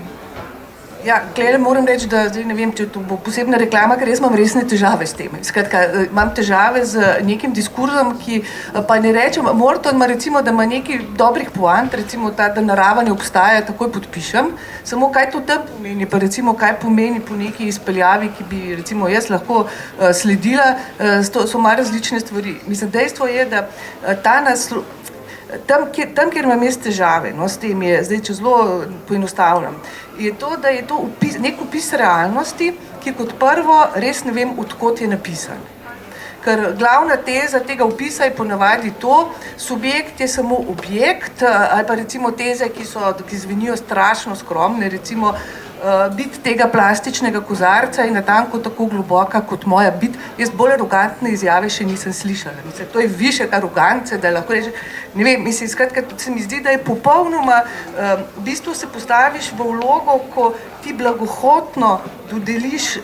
Ja, glede, moram reči, da zdaj ne vem, če to bo posebna reklama, ker jaz imam resne težave s tem. Skratka, imam težave z nekim diskurzom, ki pa ne rečem, Morton ima recimo, da ima nekaj dobrih poant, recimo ta, da narava ne obstaja, takoj podpišem, samo kaj to tam pomeni, pa recimo kaj pomeni po neki izpeljavi, ki bi recimo jaz lahko sledila, so malo različne stvari. Mislim, dejstvo je, da ta naslov, tam, kjer imam jaz težave, s tem je, zdaj če zelo poenostavljam, je to, da je to nek opis realnosti, ki kot prvo res ne vem, odkot je napisan. Ker glavna teza tega opisa je ponavadi to, subjekt je samo objekt, ali pa recimo teze, ki zvenijo strašno skromne, recimo biti tega plastičnega kozarca in natanko tako globoka kot moja bit. Jaz bolj arogantne izjave še nisem slišala. Mislim, to je više arogance, da lahko reče, ne vem, mislim, skratka, se mi zdi, da je popolnoma, v bistvu se postaviš v vlogo, ko ti blagohotno dodeliš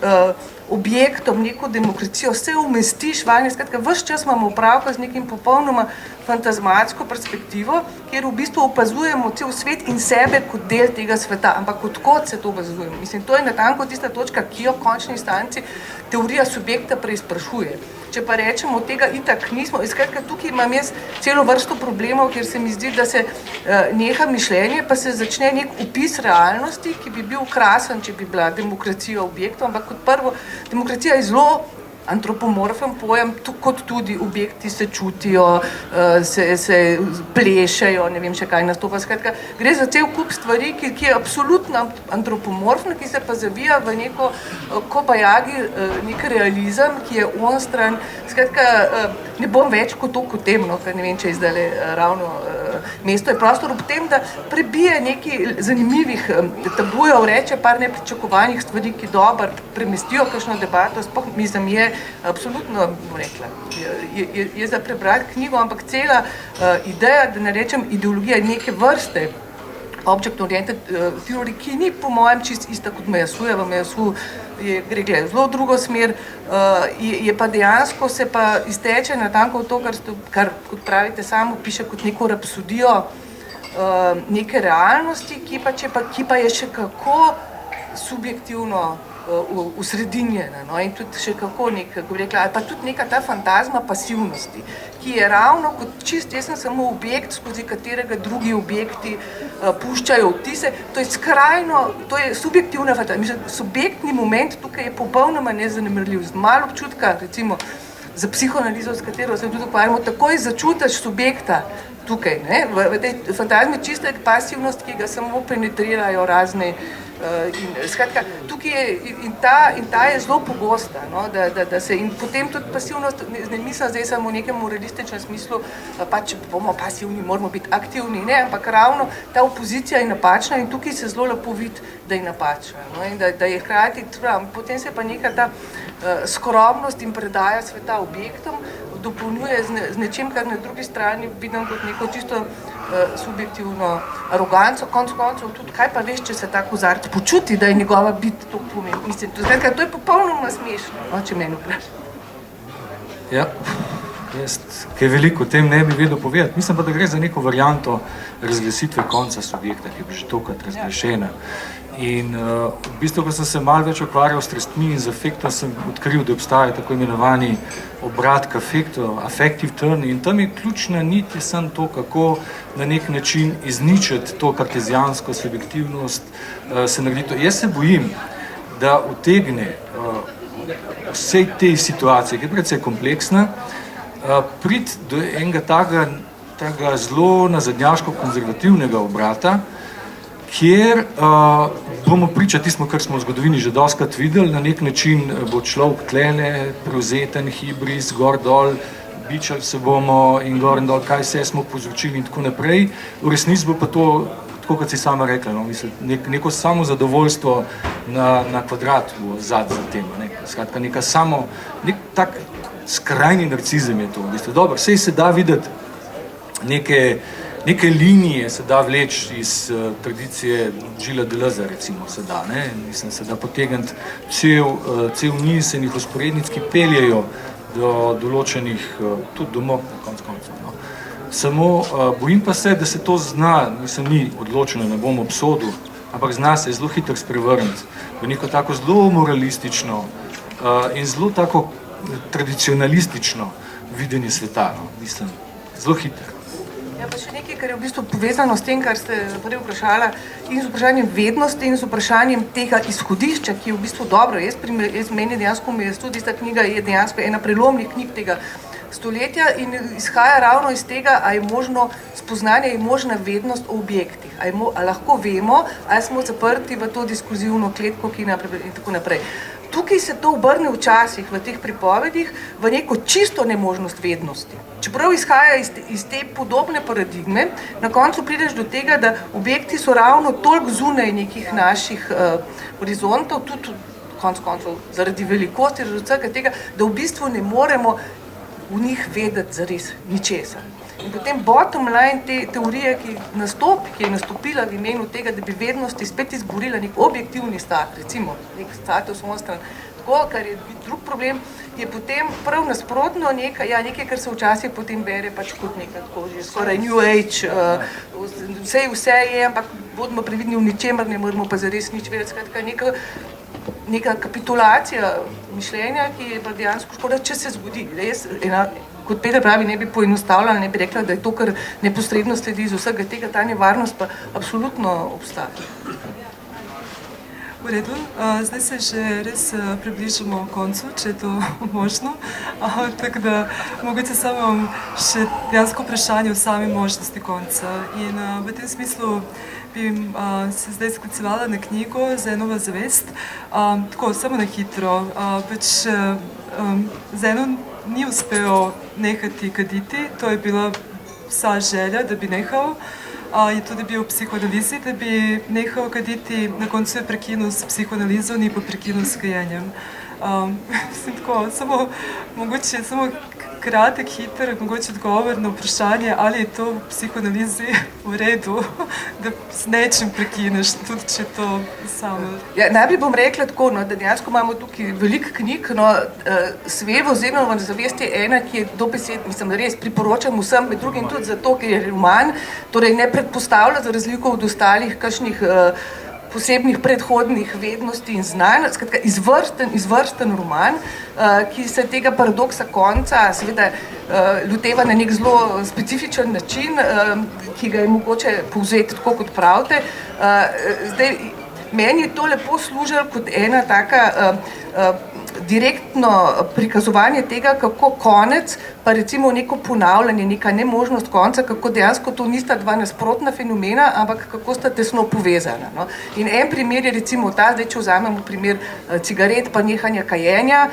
objektom neko demokracijo, vse umestiš vanje, skratka, ves čas imamo opravka z nekim popolnoma fantazmatsko perspektivo, kjer v bistvu opazujemo cel svet in sebe kot del tega sveta, ampak odkot se to opazujemo. Mislim, to je natanko tista točka, ki jo v končni instanci teorija subjekta preizprašuje. Če pa rečemo, tega itak nismo, skratka, tukaj imam jaz celo vrsto problemov, kjer se mi zdi, da se neha mišljenje, pa se začne nek opis realnosti, ki bi bil krasen, če bi bila demokracija objektov, ampak kot prvo, demokracija je zelo antropomorfen pojem, kot tudi objekti se čutijo, se plešejo, ne vem še kaj nastopa. Skratka, gre za cel kup stvari, ki je absolutno antropomorfna, ki se pa zavija v neko kobajagi, nek realizem, ki je onstran. Skratka, ne bom več kot to kot temno, ker ne vem, če je zdaj ravno mesto je prostor ob tem, da prebije nekaj zanimivih tabujev, reče par nepričakovanih stvari, ki dobro premestijo kakšno debato, sploh mislim, je absolutno, bom rekla, je za prebrati knjigo, ampak cela ideja, da ne rečem ideologija neke vrste, object-oriented theory, ki ni po mojem čist ista kot Mayasujeva. Mayasuj gre zelo v drugo smer, je pa dejansko se pa izteče natanko v to, kar kot pravite samo piše kot neko rapsodijo neke realnosti, ki pa je še kako subjektivno usredinjena, no, in tudi še kako rekla, ali pa tudi neka ta fantazma pasivnosti, ki je ravno kot čist, jaz sem samo objekt, skozi katerega drugi objekti puščajo vtise, to je skrajno, to je subjektivna fantazija, subjektni moment tukaj je popolnoma nezanemrljiv, z malo občutka, recimo, za psihoanalizo, s katero se tudi ukvarjamo, takoj začutiš subjekta tukaj, ne, v tej fantazmi čista pasivnost, ki ga samo penetrirajo razne skratka, tukaj je in ta je zelo pogosta, no, da se in potem tudi pasivnost, ne mislim zdaj samo v nekem moralističnem smislu, pač bomo pasivni, moramo biti aktivni, ne, ampak ravno ta opozicija je napačna in tukaj se zelo lepo vidi, da je napačna, no, in da je hkrati, potem se pa neka ta skromnost in predaja sveta objektom dopolnjuje z nečim, kar na drugi strani vidim kot neko čisto subjektivno aroganco, konc koncev tudi, kaj pa veš, če se ta kozarc počuti, da je njegova bit to pomembno. Mislim, to je popolnoma smešno, no, če meni vprašam. Ja, jaz kaj veliko o tem ne bi vedel povedati. Mislim pa, da gre za neko varianto razglasitve konca subjekta, ki je bila že tokrat razglašena. In v bistvu, ko sem se malo več ukvarjal s strastmi in z afektom, sem odkril, da obstaja tako imenovani obrat k afektu, affective turn, in tam je ključna nit je samo to, kako na nek način izničiti to kartezijansko subjektivnost, se naredi to. Jaz se bojim, da utegne vsej tej situaciji, ki je precej kompleksna, priti do enega tega zelo nazadnjaško-konzervativnega obrata, kjer bomo priča tismo, kar smo v zgodovini že dostikrat videli, na nek način bo človek tlele, prevzeten, hibris, gor dol, bičali se bomo in gor in dol, kaj vse smo povzročili in tako naprej. V resnici bo pa to, tako kot si sama rekla, no, mislim, neko samozadovoljstvo na kvadrat bo zad za tem, ne? Skratka, nek tak skrajni narcizem je to. V bistvu. Dobro, sej se da videti neke linije se da vleči iz tradicije Gilles Deleuze, recimo, se da, ne? Mislim, se da potegniti cel niz enih usporednic, ki peljejo do določenih, tudi domov, na konc koncev, no. Samo bojim pa se, da se to zna, mislim, ni odločeno, ne bom obsodil, ampak zna se zelo hitro sprevrniti v neko tako zelo moralistično in zelo tako tradicionalistično videnje sveta, no, mislim, zelo hitro. Ja, pa še nekaj, kar je v bistvu povezano s tem, kar ste prej vprašala, in z vprašanjem vednosti in z vprašanjem tega izhodišča, ki je v bistvu dobro. Meni dejansko tudi ta knjiga je dejansko ena prelomnih knjig tega stoletja in izhaja ravno iz tega, a je možno spoznanje, je možna vednost o objektih. A lahko vemo, ali smo zaprti v to diskurzivno kletko, ki in tako naprej. tukaj se to obrne včasih v teh pripovedih v neko čisto nemožnost vednosti. Čeprav izhaja iz te podobne paradigme, na koncu prideš do tega, da objekti so ravno toliko zunaj nekih naših horizontov, tudi konec koncev zaradi velikosti, zaradi vsega tega, da v bistvu ne moremo v njih vedeti zares ničesar. In potem bottom line te teorije, ki je nastopila v imenu tega, da bi vednosti spet izborila nek objektivni stat, recimo nek status onstran, tako, kar je drug problem, je potem prav nasprotno nekaj, kar se včasih potem bere pač kot nekaj tako že skoraj New Age, vse je, ampak bodimo previdni v ničemer, ne moramo pa zares nič vedeti, skratka neka kapitulacija mišljenja, ki je pa dejansko škoda, če se zgodi. Res, kot Peter pravi, ne bi poenostavljala, ne bi rekla, da je to, kar neposredno sledi iz vsega tega, ta nevarnost pa absolutno obstaja. V redu, zdaj se že res približamo koncu, če je to možno, tako da mogoče samo še dejansko vprašanje o sami možnosti konca. In v tem smislu bi se zdaj sklicevala na knjigo Zenova zavest, tako samo na hitro, pač Zenon ni uspel nehati kaditi, to je bila vsa želja, da bi nehal. Je tudi bil v psihoanalizi, da bi nehal kaditi, na koncu je prekinil s psihoanalizo, ni pa prekinil s kajenjem. Mogoče samo kratek, hiter, mogoče odgovor na vprašanje, ali je to v psihoanalizi v redu, da s nečim prekineš, tudi če to samo. Ja, najprej bom rekla tako, da dejansko imamo tukaj veliko knjig, Svevo Zenovo zavest je ena, ki je dobesedno, res priporočam vsem, med drugim tudi zato, ker je roman, torej ne predpostavlja za razliko od ostalih kakšnih posebnih predhodnih vednosti in znanj, skratka izvrsten roman, ki se tega paradoksa konca seveda loteva na nek zelo specifičen način, ki ga je mogoče povzeti tako, kot pravite. Zdaj, meni je to lepo služilo kot ena taka direktno prikazovanje tega, kako konec, pa recimo neko ponavljanje, neka nemožnost konca, kako dejansko to nista dva nasprotna fenomena, ampak kako sta tesno povezana. No? In en primer je recimo ta, zdaj če vzamemo primer cigaret pa nehanja kajenja,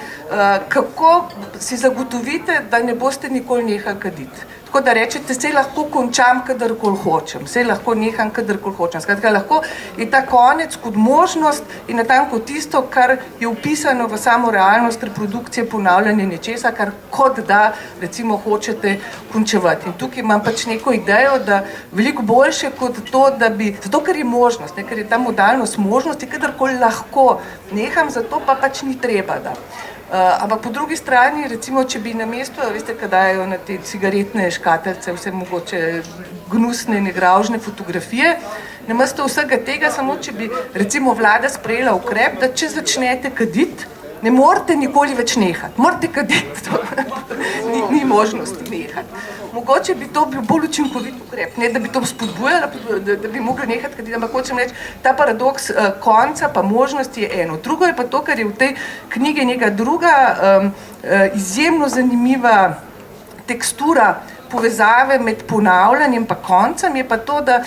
kako si zagotovite, da ne boste nikoli nehali kaditi. Tako da rečete, sej lahko končam, kadarkoli hočem, sej lahko neham, kadarkoli hočem. Skratka, lahko je ta konec kot možnost in natanko tisto, kar je upisano v samo realnost reprodukcije, ponavljanje nečesa, kar kot da recimo hočete končevati. In tukaj imam pač neko idejo, da veliko boljše kot to, da bi, zato ker je možnost, ker je ta modalnost možnosti, kadarkoli lahko neham, zato pa pač ni treba, da. Ampak po drugi strani, recimo, če bi na mesto, veste, kaj dajo na te cigaretne škateljce, vse mogoče gnusne, negravžne fotografije, namesto vsega tega, samo če bi recimo vlada sprejela ukrep, da če začnete kaditi, ne morete nikoli več nehati, morate kaditi, ni možnosti nehati. Mogoče bi to bil bolj učinkovit ukrep, ne da bi to spodbujala, da bi mogli nehati kaditi, ampak hočem reči, ta paradoks konca pa možnosti je eno. Drugo je pa to, kar je v tej knjigi neka druga izjemno zanimiva tekstura povezave med ponavljanjem pa koncem, je pa to, da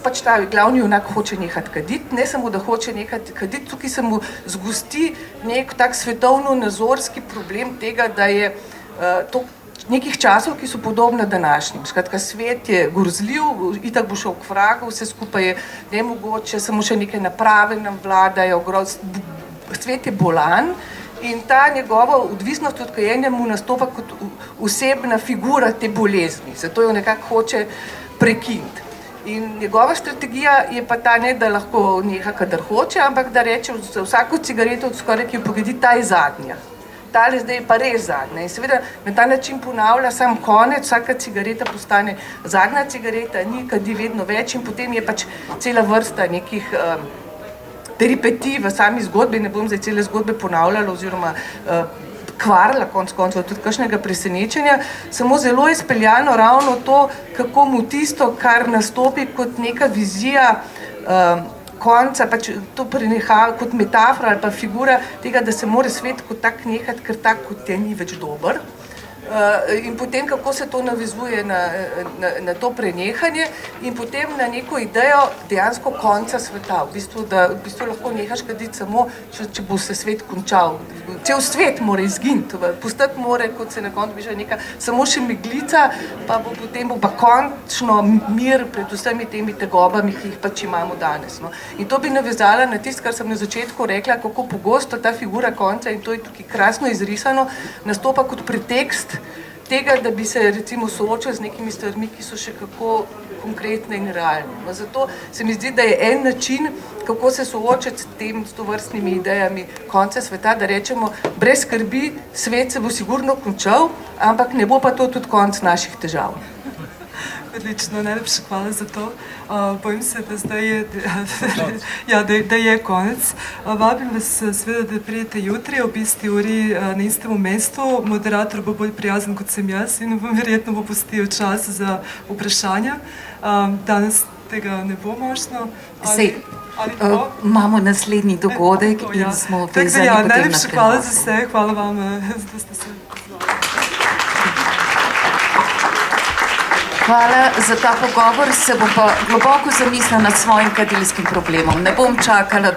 pač ta glavni junak hoče nehati kaditi, ne samo, da hoče nehati kaditi, tukaj se mu zgosti nek tak svetovno-nazorski problem tega, da je to nekih časov, ki so podobne današnjim. Skratka, svet je grozljiv, itak bo šel k vragu, vse skupaj je nemogoče, samo še neke naprave nam vladajo, svet je bolan in ta njegova odvisnost od kajenja mu nastopa kot osebna figura te bolezni, zato jo nekako hoče prekiniti. In njegova strategija je pa ta, ne da lahko neha, kadar hoče, ampak da reče za vsako cigareto skoraj, ki jo pogedi, ta je zadnja. Tale zdaj je pa res zadnja. In seveda na ta način ponavlja sam konec, vsaka cigareta postane zadnja cigareta, ni kadi vedno več in potem je pač cela vrsta nekih peripetij v sami zgodbi, ne bom zdaj cele zgodbe ponavljala oziroma kvarila konc koncev tudi kakšnega presenečenja, samo zelo je speljano ravno to, kako mu tisto, kar nastopi kot neka vizija konca, pač to preneha kot metafora ali pa figura tega, da se mora svet kot tak nehati, ker tak kot je ni več dober. In potem, kako se to navezuje na to prenehanje in potem na neko idejo dejansko konca sveta. V bistvu lahko nehaš kaditi samo, če bo se svet končal. Cel svet mora izginiti, postati mora, kot se na koncu piše, samo še meglica, pa bo potem pa končno mir pred vsemi temi tegobami, ki jih pač imamo danes. No. In to bi navezala na tisto, kar sem na začetku rekla, kako pogosto ta figura konca, in to je tukaj krasno izrisano, nastopa kot pretekst tega, da bi se recimo soočali z nekimi stvarmi, ki so še kako konkretne in realne. No, zato se mi zdi, da je en način, kako se soočati s tovrstnimi idejami konca sveta, da rečemo, brez skrbi, svet se bo sigurno končal, ampak ne bo pa to tudi konc naših težav. Odlično, najlepša hvala za to. Bojim se, da zdaj je konec. Vabim vas seveda, da pridete jutri ob isti uri na istemu mestu. Moderator bo bolj prijazen kot sem jaz in vam verjetno bo pustil čas za vprašanja. Danes tega ne bo možno. Imamo naslednji dogodek in smo vezani potem na prenos. Najlepša hvala za vse, hvala vam, da ste se pozvali. Hvala za ta pogovor, se bom pa globoko zamislila nad svojim kadilskim problemom. Ne bom čakala do